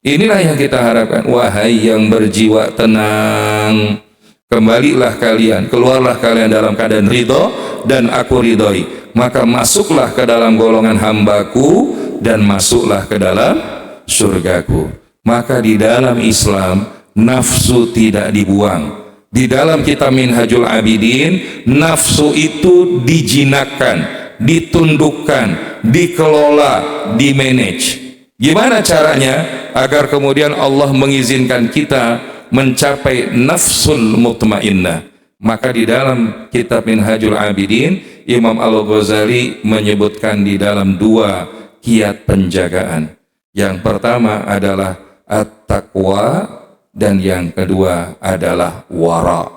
Inilah yang kita harapkan. Wahai yang berjiwa tenang, kembalilah kalian, keluarlah kalian dalam keadaan ridho dan aku ridhoi, maka masuklah ke dalam golongan hambaku dan masuklah ke dalam surgaku. Maka di dalam Islam nafsu tidak dibuang. Di dalam kitab Minhajul Abidin, nafsu itu dijinakkan, ditundukkan, dikelola, dimanage. Gimana caranya agar kemudian Allah mengizinkan kita mencapai nafsul mutmainnah? Maka di dalam kitab Minhajul Abidin, Imam Al-Ghazali menyebutkan di dalam dua kiat penjagaan. Yang pertama adalah at-taqwa dan yang kedua adalah wara.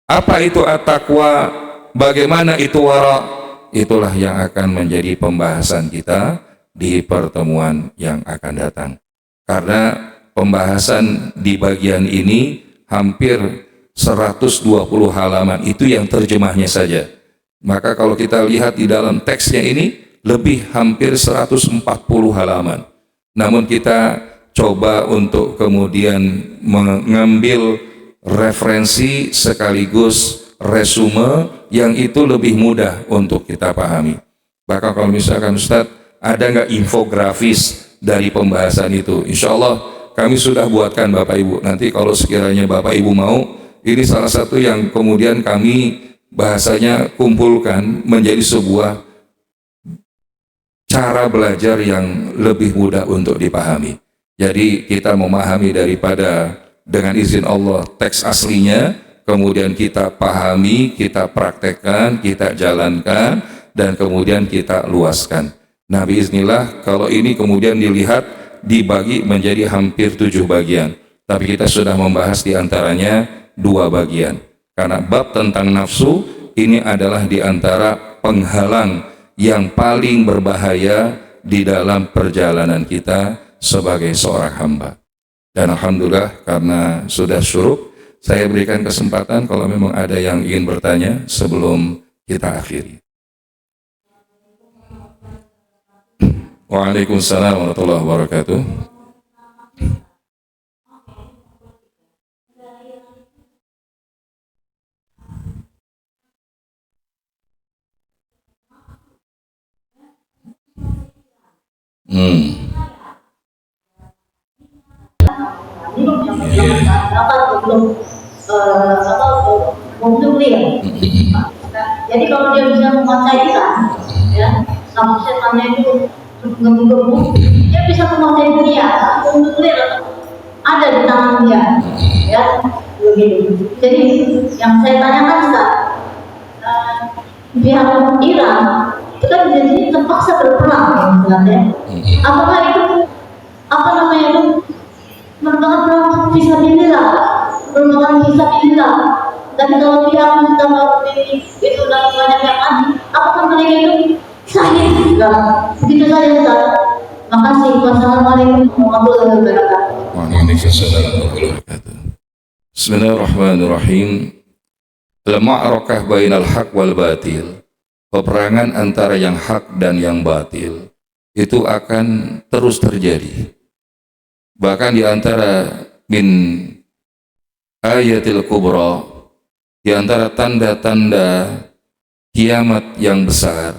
Apa itu at-taqwa? Bagaimana itu wara? Itulah yang akan menjadi pembahasan kita di pertemuan yang akan datang. Karena pembahasan di bagian ini hampir 120 halaman, itu yang terjemahnya saja. Maka kalau kita lihat di dalam teksnya ini lebih hampir 140 halaman. Namun kita coba untuk kemudian mengambil referensi sekaligus resume yang itu lebih mudah untuk kita pahami. Bahkan kalau misalkan Ustadz, ada nggak infografis dari pembahasan itu? Insya Allah kami sudah buatkan Bapak Ibu. Nanti kalau sekiranya Bapak Ibu mau, ini salah satu yang kemudian kami bahasanya kumpulkan menjadi sebuah cara belajar yang lebih mudah untuk dipahami. Jadi kita memahami daripada dengan izin Allah teks aslinya, kemudian kita pahami, kita praktekkan, kita jalankan, dan kemudian kita luaskan. Nah, biiznillah kalau ini kemudian dilihat dibagi menjadi hampir 7 bagian. Tapi kita sudah membahas di antaranya 2 bagian. Karena bab tentang nafsu ini adalah di antara penghalang yang paling berbahaya di dalam perjalanan kita sebagai seorang hamba. Dan alhamdulillah karena sudah syuruk, saya berikan kesempatan kalau memang ada yang ingin bertanya sebelum kita akhiri. Waalaikumsalam warahmatullahi wabarakatuh. Jadi kalau dia bisa menguasai Islam, ya, sama setannya itu gemuk-gemuk, dia bisa menguasai dunia. Nuklir ada di tangan dia, ya, begitu. Jadi yang saya tanyakan Ustaz, pihak Iran itu kan jadi terpaksa berperang ya misalnya. Apakah itu apa namanya itu merupakan perang fisabilillah, merupakan fisabilillah? Dan kalau pihak Mustafa itu namanya yang aneh, apakah mereka itu sahih juga? Begitu saja Ustaz. Makasih. Wassalamualaikum warahmatullahi wabarakatuh. Waalaikumsalam warahmatullahi wabarakatuh. Bismillahirrahmanirrahim. Al-ma'rakah bainal haq wal batil. Peperangan antara yang hak dan yang batil itu akan terus terjadi. Bahkan di antara min ayatil kubra, di antara tanda-tanda kiamat yang besar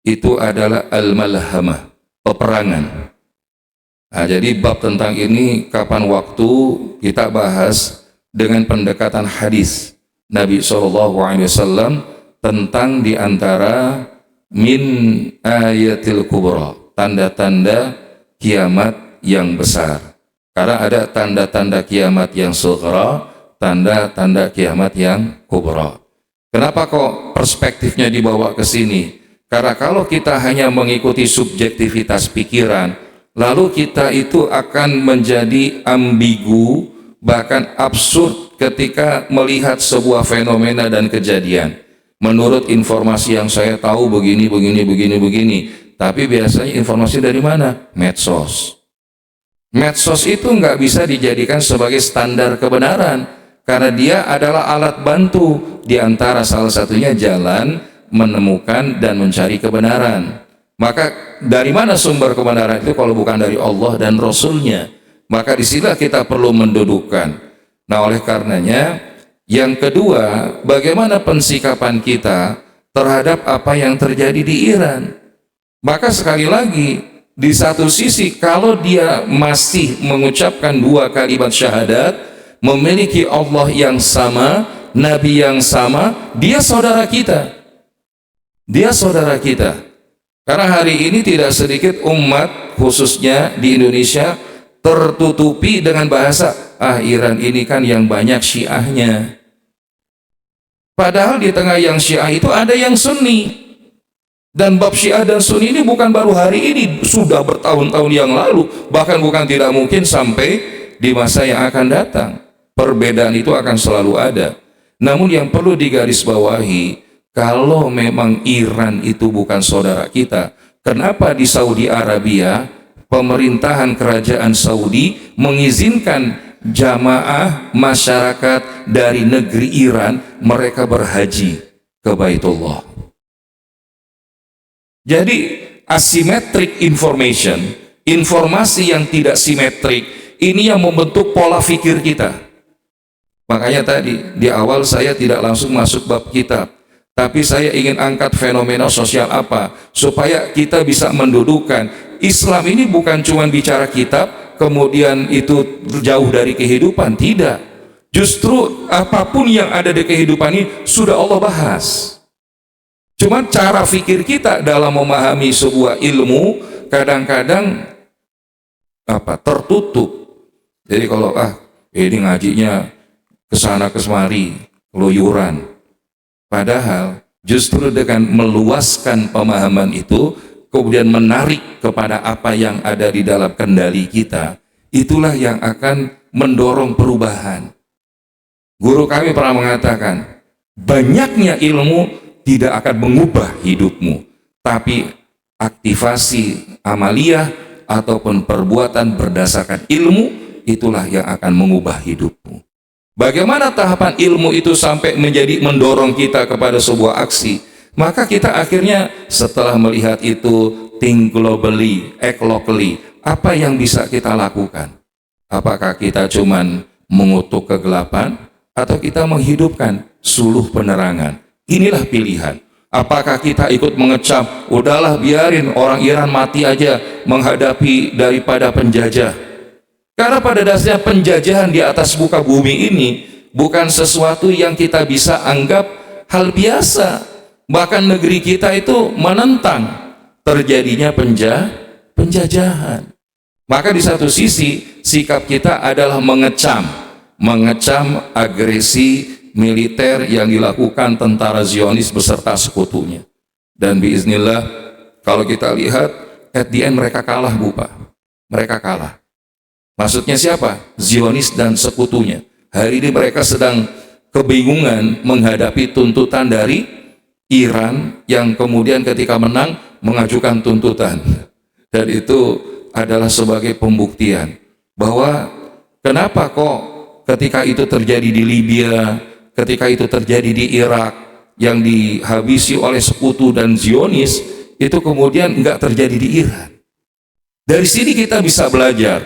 itu adalah al-malhamah, peperangan. Nah, jadi bab tentang ini kapan waktu kita bahas dengan pendekatan hadis Nabi SAW tentang di antara min ayatil kubra, tanda-tanda kiamat yang besar. Karena ada tanda-tanda kiamat yang sughra, tanda-tanda kiamat yang kubra. Kenapa kok perspektifnya dibawa ke sini? Karena kalau kita hanya mengikuti subjektivitas pikiran, lalu kita itu akan menjadi ambigu, bahkan absurd ketika melihat sebuah fenomena dan kejadian. Menurut informasi yang saya tahu begini. Tapi biasanya informasi dari mana? Medsos. Medsos itu nggak bisa dijadikan sebagai standar kebenaran, karena dia adalah alat bantu di antara salah satunya jalan menemukan dan mencari kebenaran. Maka dari mana sumber kebenaran itu kalau bukan dari Allah dan Rasulnya? Maka disinilah kita perlu mendudukkan. Nah, oleh karenanya yang kedua, bagaimana pensikapan kita terhadap apa yang terjadi di Iran? Maka sekali lagi, di satu sisi kalau dia masih mengucapkan dua kalimat syahadat, memiliki Allah yang sama, Nabi yang sama, dia saudara kita. Dia saudara kita. Karena hari ini tidak sedikit umat, khususnya di Indonesia, tertutupi dengan bahasa, Iran ini kan yang banyak syiahnya. Padahal di tengah yang syiah itu ada yang sunni. Dan bab syiah dan sunni ini bukan baru hari ini, sudah bertahun-tahun yang lalu, bahkan bukan tidak mungkin sampai di masa yang akan datang. Perbedaan itu akan selalu ada. Namun yang perlu digarisbawahi, kalau memang Iran itu bukan saudara kita, kenapa di Saudi Arabia pemerintahan kerajaan Saudi mengizinkan jamaah masyarakat dari negeri Iran mereka berhaji ke Baitullah? Jadi asymmetric information, informasi yang tidak simetrik, ini yang membentuk pola pikir kita. Makanya tadi di awal saya tidak langsung masuk bab kitab, tapi saya ingin angkat fenomena sosial apa supaya kita bisa mendudukan Islam ini bukan cuma bicara kitab kemudian itu jauh dari kehidupan, tidak. Justru apapun yang ada di kehidupan ini sudah Allah bahas. Cuma cara fikir kita dalam memahami sebuah ilmu kadang-kadang tertutup. Jadi kalau ini ngajinya kesana kemari, keluyuran. Padahal justru dengan meluaskan pemahaman itu, kemudian menarik kepada apa yang ada di dalam kendali kita, itulah yang akan mendorong perubahan. Guru kami pernah mengatakan, banyaknya ilmu tidak akan mengubah hidupmu, tapi aktivasi amaliyah ataupun perbuatan berdasarkan ilmu, itulah yang akan mengubah hidupmu. Bagaimana tahapan ilmu itu sampai menjadi mendorong kita kepada sebuah aksi? Maka kita akhirnya setelah melihat itu, think globally, act locally, apa yang bisa kita lakukan? Apakah kita cuman mengutuk kegelapan atau kita menghidupkan suluh penerangan? Inilah pilihan. Apakah kita ikut mengecam, udahlah biarin orang Iran mati aja menghadapi daripada penjajah? Karena pada dasarnya penjajahan di atas muka bumi ini bukan sesuatu yang kita bisa anggap hal biasa. Bahkan negeri kita itu menentang terjadinya penjajahan. Maka di satu sisi sikap kita adalah mengecam agresi militer yang dilakukan tentara Zionis beserta sekutunya. Dan biiznillah kalau kita lihat at the end mereka kalah, Bu Pak. Mereka kalah. Maksudnya siapa? Zionis dan sekutunya. Hari ini mereka sedang kebingungan menghadapi tuntutan dari Iran yang kemudian ketika menang mengajukan tuntutan. Dan itu adalah sebagai pembuktian bahwa kenapa kok ketika itu terjadi di Libya, ketika itu terjadi di Irak yang dihabisi oleh sekutu dan Zionis, itu kemudian enggak terjadi di Iran. Dari sini kita bisa belajar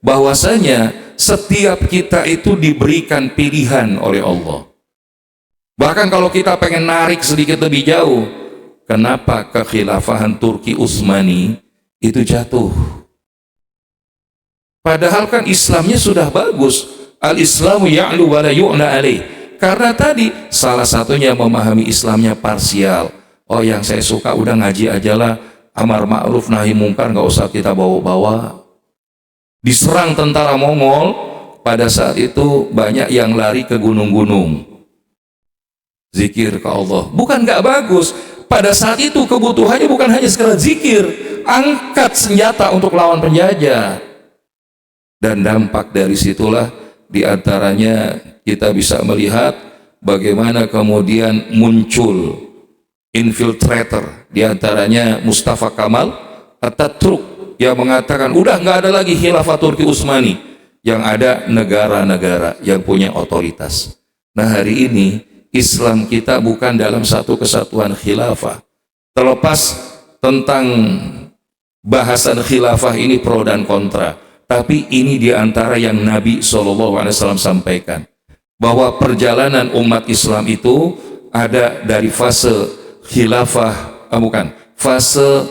bahwasanya setiap kita itu diberikan pilihan oleh Allah. Bahkan kalau kita pengen narik sedikit lebih jauh, kenapa kekhilafahan Turki Utsmani itu jatuh? Padahal kan Islamnya sudah bagus. Al-Islamu ya'lu wa la yu'la alaih. Karena tadi salah satunya memahami Islamnya parsial. Oh, yang saya suka udah ngaji ajalah, amar ma'ruf nahi mungkar, nggak usah kita bawa-bawa. Diserang tentara Mongol, pada saat itu banyak yang lari ke gunung-gunung. Zikir ke Allah. Bukan nggak bagus. Pada saat itu kebutuhannya bukan hanya sekedar zikir, angkat senjata untuk lawan penjajah. Dan dampak dari situlah diantaranya kita bisa melihat bagaimana kemudian muncul infiltrator, diantaranya Mustafa Kamal Atatürk yang mengatakan udah nggak ada lagi khilafah Turki Utsmani, yang ada negara-negara yang punya otoritas. Nah, hari ini Islam kita bukan dalam satu kesatuan khilafah. Terlepas tentang bahasan khilafah ini pro dan kontra, tapi ini diantara yang Nabi SAW sampaikan, bahwa perjalanan umat Islam itu ada dari fase khilafah, fase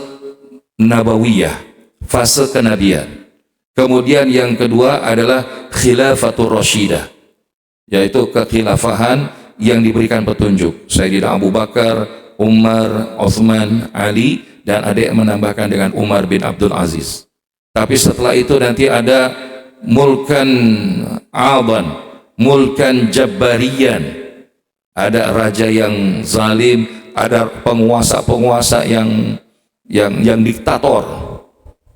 nabawiyah, fase kenabian. Kemudian yang kedua adalah khilafatul rasyidah, yaitu kekhilafahan yang diberikan petunjuk. Sayyidina Abu Bakar, Umar, Utsman, Ali, dan ada yang menambahkan dengan Umar bin Abdul Aziz. Tapi setelah itu nanti ada mulkan aban, mulkan jabbarian, ada raja yang zalim, ada penguasa-penguasa yang diktator.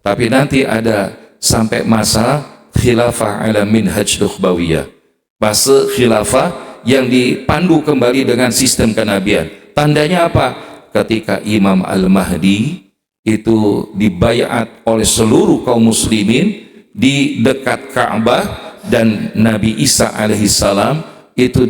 Tapi nanti ada sampai masa khilafah ala minhaj nukhbawiyah, fase khilafah yang dipandu kembali dengan sistem kenabian. Tandanya apa? Ketika Imam Al-Mahdi itu dibayat oleh seluruh kaum muslimin di dekat Ka'bah, dan Nabi Isa alaihissalam itu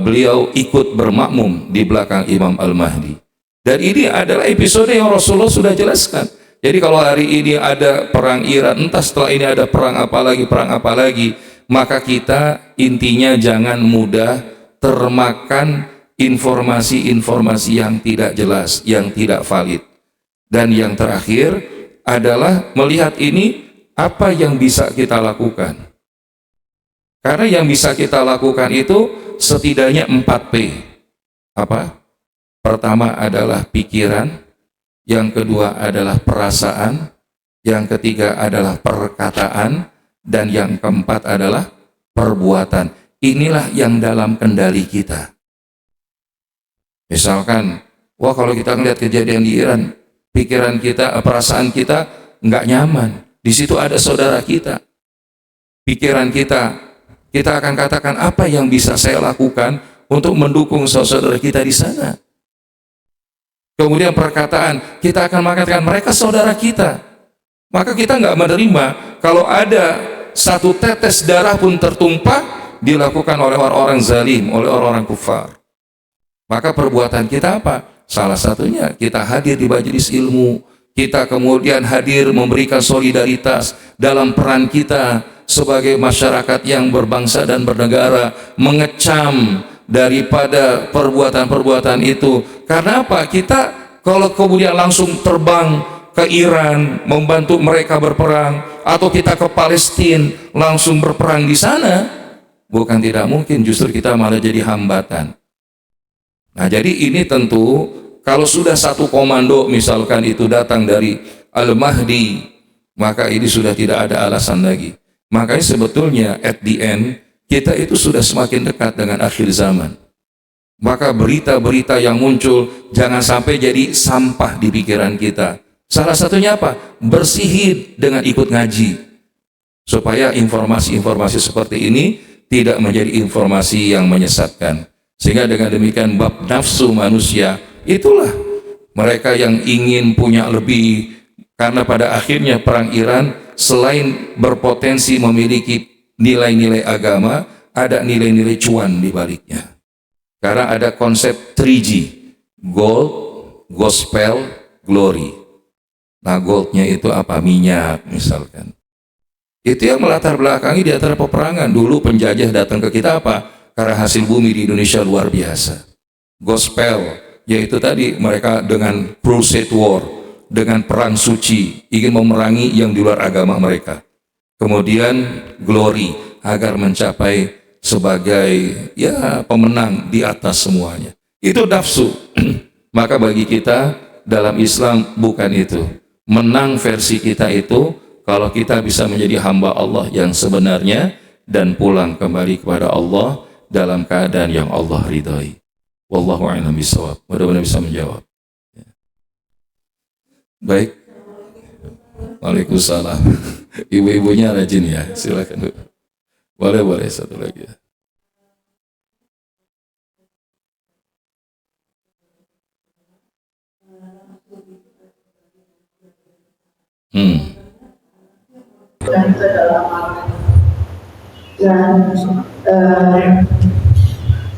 beliau ikut bermakmum di belakang Imam Al-Mahdi. Dan ini adalah episode yang Rasulullah sudah jelaskan. Jadi kalau hari ini ada perang Iran, entah setelah ini ada perang apa lagi, maka kita intinya jangan mudah termakan informasi-informasi yang tidak jelas, yang tidak valid. Dan yang terakhir adalah melihat ini apa yang bisa kita lakukan. Karena yang bisa kita lakukan itu setidaknya 4P. Apa? Pertama adalah pikiran, yang kedua adalah perasaan, yang ketiga adalah perkataan, dan yang keempat adalah perbuatan. Inilah yang dalam kendali kita. Misalkan, wah kalau kita melihat kejadian di Iran, pikiran kita, perasaan kita nggak nyaman. Di situ ada saudara kita. Pikiran kita akan katakan apa yang bisa saya lakukan untuk mendukung saudara kita di sana. Kemudian perkataan, kita akan mengatakan mereka saudara kita. Maka kita nggak menerima kalau ada satu tetes darah pun tertumpah dilakukan oleh orang-orang zalim, oleh orang-orang kufar. Maka perbuatan kita apa? Salah satunya kita hadir di majelis ilmu, kita kemudian hadir memberikan solidaritas dalam peran kita sebagai masyarakat yang berbangsa dan bernegara, mengecam daripada perbuatan-perbuatan itu. Karena apa? Kita kalau kemudian langsung terbang ke Iran membantu mereka berperang, atau kita ke Palestina langsung berperang di sana, bukan tidak mungkin justru kita malah jadi hambatan. Nah, jadi ini tentu kalau sudah satu komando misalkan itu datang dari Al-Mahdi, maka ini sudah tidak ada alasan lagi. Makanya sebetulnya at the end kita itu sudah semakin dekat dengan akhir zaman. Maka berita-berita yang muncul jangan sampai jadi sampah di pikiran kita. Salah satunya apa? Bersihin dengan ikut ngaji, supaya informasi-informasi seperti ini tidak menjadi informasi yang menyesatkan. Sehingga dengan demikian bab nafsu manusia, itulah mereka yang ingin punya lebih. Karena pada akhirnya perang Iran selain berpotensi memiliki nilai-nilai agama, ada nilai-nilai cuan di baliknya. Karena ada konsep 3G, gold, gospel, glory. Nah, goldnya itu apa? Minyak misalkan. Itu yang melatar belakangi di antara peperangan. Dulu penjajah datang ke kita apa? Karena hasil bumi di Indonesia luar biasa. Gospel, yaitu tadi mereka dengan crusade war, dengan perang suci, ingin memerangi yang di luar agama mereka. Kemudian glory, agar mencapai sebagai ya pemenang di atas semuanya. Itu nafsu. Maka bagi kita dalam Islam bukan itu. Menang versi kita itu kalau kita bisa menjadi hamba Allah yang sebenarnya dan pulang kembali kepada Allah dalam keadaan yang Allah ridhai. Wallahu a'lam bishawab. Mudah-mudahan bisa menjawab. Baik. Waalaikumsalam. Ibu-ibunya rajin ya. Silakan. Boleh satu lagi ya. Dan kedalaman dan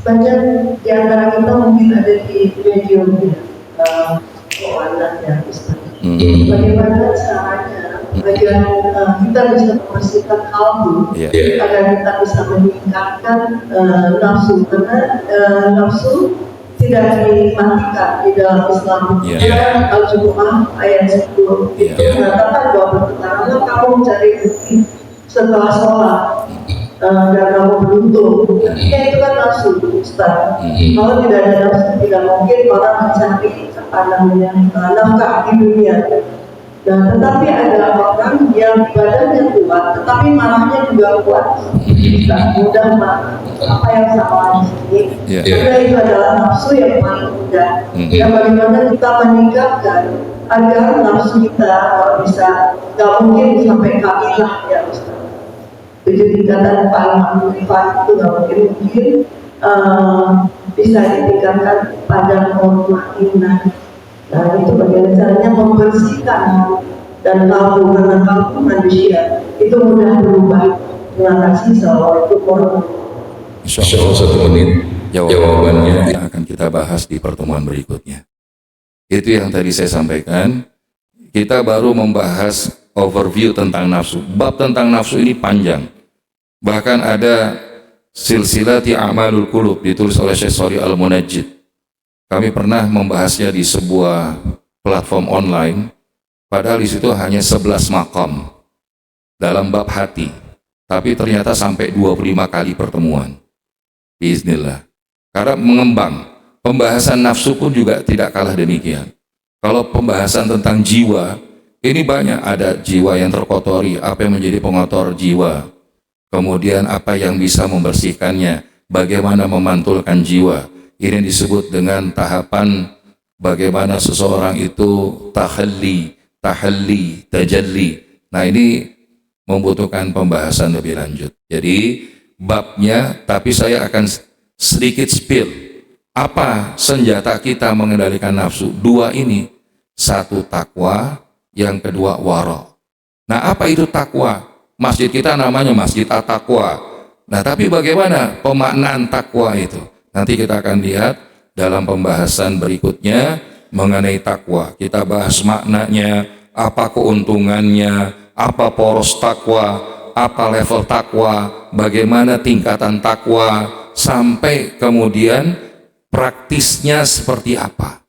banyak di antara kita mungkin ada di medium keuangan yang Islam. Bagaimana caranya agar kita bisa membersihkan kalbu agar kita bisa meningkatkan nafsu, karena nafsu tidak dimatikan di dalam Islam. Al-Jumu'ah ayat 10 itu mengatakan bahwa berkatakanlah kamu mencari rezeki setelah sholat dan kamu beruntung. Ya itu kan nafsu, Ustaz. Kalau tidak ada nafsu, tidak mungkin orang mencari nafkah di dunia. Nah, tetapi ada orang yang badannya kuat, tetapi marahnya juga kuat. Kita mudah marah. Apa yang salah di sini? Karena itu adalah nafsu yang paling mudah. Dan bagaimana kita meningkatkan agar nafsu kita kalau bisa, nggak mungkin sampai kamilah ya Ustaz. Jadi tingkatan paling manfaat itu nggak mungkin bisa ditingkatkan pada mutmainnah. Nah itu bagaimana caranya membersihkan dan kalbu, karena kalbu manusia itu mudah berubah. Terima kasih. Assalamualaikum warahmatullahi wabarakatuh. Insya Allah 1 menit jawabannya yang akan kita bahas di pertemuan berikutnya. Itu yang tadi saya sampaikan. Kita baru membahas overview tentang nafsu. Bab tentang nafsu ini panjang. Bahkan ada silsilati a'malul qulub ditulis oleh Syekh Shalih Al-Munajjid. Kami pernah membahasnya di sebuah platform online, padahal di situ hanya 11 makam dalam bab hati, tapi ternyata sampai 25 kali pertemuan. Bismillah. Karena mengembang, pembahasan nafsu pun juga tidak kalah demikian. Kalau pembahasan tentang jiwa, ini banyak, ada jiwa yang terkotori, apa yang menjadi pengotor jiwa. Kemudian apa yang bisa membersihkannya, bagaimana memantulkan jiwa. Ini disebut dengan tahapan bagaimana seseorang itu tahalli, tajalli. Nah ini membutuhkan pembahasan lebih lanjut. Jadi babnya, tapi saya akan sedikit spill. Apa senjata kita mengendalikan nafsu? 2 ini. 1 takwa, yang kedua wara. Nah apa itu takwa? Masjid kita namanya Masjid At-Taqwa. Nah tapi bagaimana pemaknaan takwa itu? Nanti kita akan lihat dalam pembahasan berikutnya mengenai takwa. Kita bahas maknanya, apa keuntungannya, apa poros takwa, apa level takwa, bagaimana tingkatan takwa, sampai kemudian praktisnya seperti apa.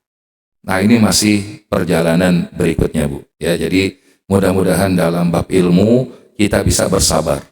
Nah ini masih perjalanan berikutnya Bu. Ya, jadi mudah-mudahan dalam bab ilmu kita bisa bersabar.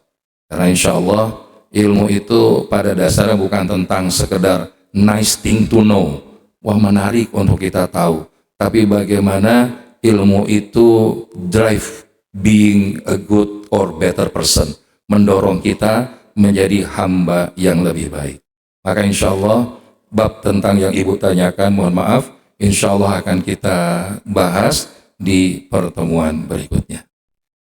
Karena insya Allah ilmu itu pada dasarnya bukan tentang sekedar nice thing to know, wah menarik untuk kita tahu, tapi bagaimana ilmu itu drive being a good or better person, mendorong kita menjadi hamba yang lebih baik. Maka insya Allah bab tentang yang Ibu tanyakan, mohon maaf, insya Allah akan kita bahas di pertemuan berikutnya.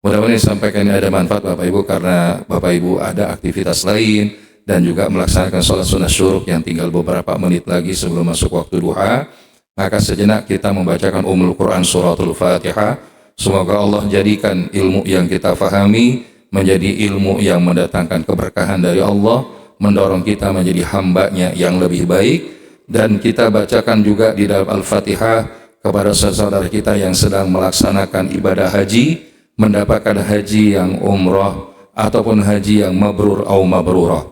Mudah-mudahan disampaikan ini ada manfaat Bapak Ibu, karena Bapak Ibu ada aktivitas lain dan juga melaksanakan sholat sunnah syuruk yang tinggal beberapa menit lagi sebelum masuk waktu duha. Maka sejenak kita membacakan Ummul Quran suratul Fatihah. Semoga Allah jadikan ilmu yang kita fahami menjadi ilmu yang mendatangkan keberkahan dari Allah, mendorong kita menjadi hambanya yang lebih baik. Dan kita bacakan juga di dalam Al-Fatihah kepada saudara kita yang sedang melaksanakan ibadah haji, mendapatkan haji yang umrah ataupun haji yang mabrur atau mabrurah,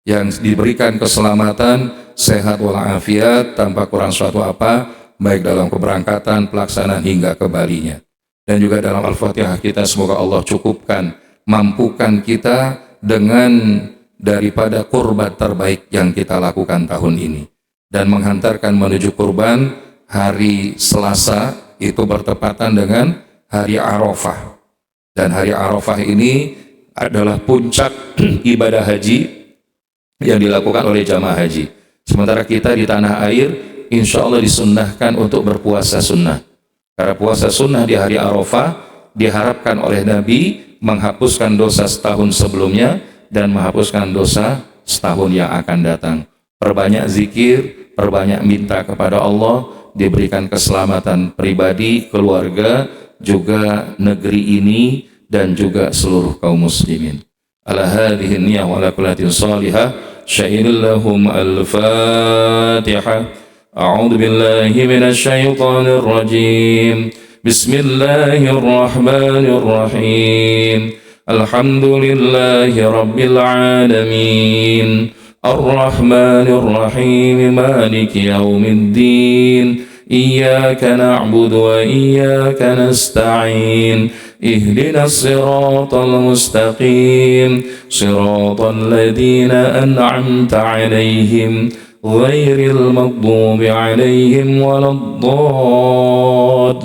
yang diberikan keselamatan, sehat walafiat tanpa kurang suatu apa, baik dalam keberangkatan, pelaksanaan hingga kembalinya. Dan juga dalam Al-Fatihah kita semoga Allah cukupkan, mampukan kita dengan daripada kurban terbaik yang kita lakukan tahun ini, dan menghantarkan menuju kurban hari Selasa itu bertepatan dengan hari Arafah. Dan hari Arafah ini adalah puncak ibadah haji yang dilakukan oleh jamaah haji. Sementara kita di tanah air insya Allah disunnahkan untuk berpuasa sunnah. Karena puasa sunnah di hari Arafah diharapkan oleh Nabi menghapuskan dosa setahun sebelumnya dan menghapuskan dosa setahun yang akan datang. Perbanyak zikir, perbanyak minta kepada Allah, diberikan keselamatan pribadi, keluarga, juga negeri ini dan juga seluruh kaum muslimin. Ala hadhihi niyyah wa ala kulli salihah. Sya'ilillahum al-Fatihah. A'udzu billahi minasy syaithanir rajim. Bismillahirrahmanirrahim. Alhamdulillahi rabbil alamin. Ar-Rahmanir Rahim. Maliki yaumiddin. إياك نعبد وإياك نستعين اهدنا الصراط المستقيم صراط الذين أنعمت عليهم غير المغضوب عليهم ولا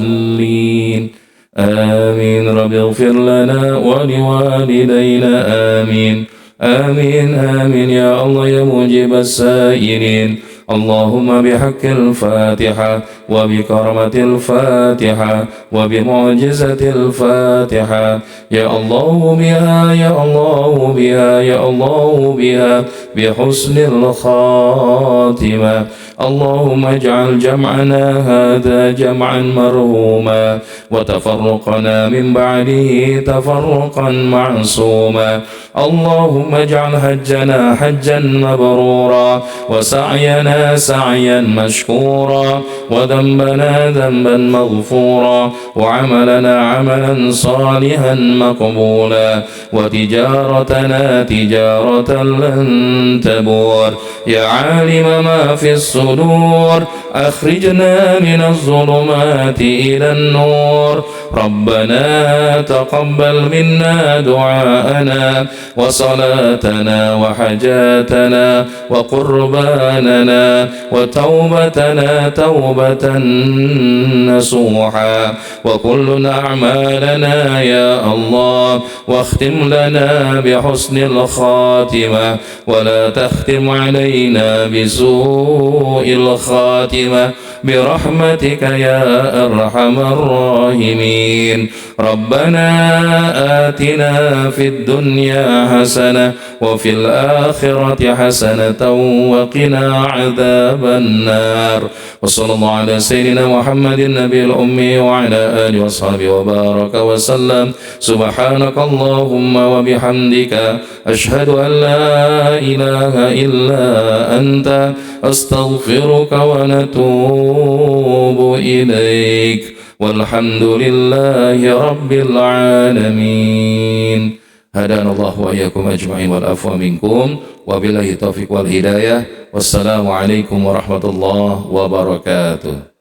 الضالين آمين رب اغفر لنا ولوالدينا آمين آمين آمين يا الله يا مجيب السائلين اللهم بحق الفاتحة وبكرمة الفاتحة وبمعجزة الفاتحة يا الله بها يا الله بها يا الله بها بحسن الخاتمة اللهم اجعل جمعنا هذا جمعا مرحوما وتفرقنا من بعده تفرقا معصوما اللهم اجعل حجنا حجا مبرورا وسعينا سعيا مشكورا وذنبنا ذنبا مغفورا وعملنا عملا صالحا مقبولا وتجارتنا تجارة لن تبور يا عالم ما في الصدور أخرجنا من الظلمات إلى النور ربنا تقبل منا دعاءنا وصلاتنا وحاجاتنا وقرباننا وتوبتنا توبة نصوحا وكل أعمالنا يا الله واختم لنا بحسن الخاتمة ولا تختم علينا بسوء الخاتمة برحمتك يا أرحم الراحمين ربنا آتنا في الدنيا حسنة وفي الآخرة حسنة وقنا عذاب النار وصلى الله على سيدنا محمد النبي الأمي وعلى آله وصحبه وبارك وسلم سبحانك اللهم وبحمدك أشهد أن لا إله إلا أنت أستغفرك ونتوب إليك والحمد لله رب العالمين هدانا الله وإياكم أجمعين والعفو منكم وبالله التوفيق والهداية والسلام عليكم ورحمة الله وبركاته.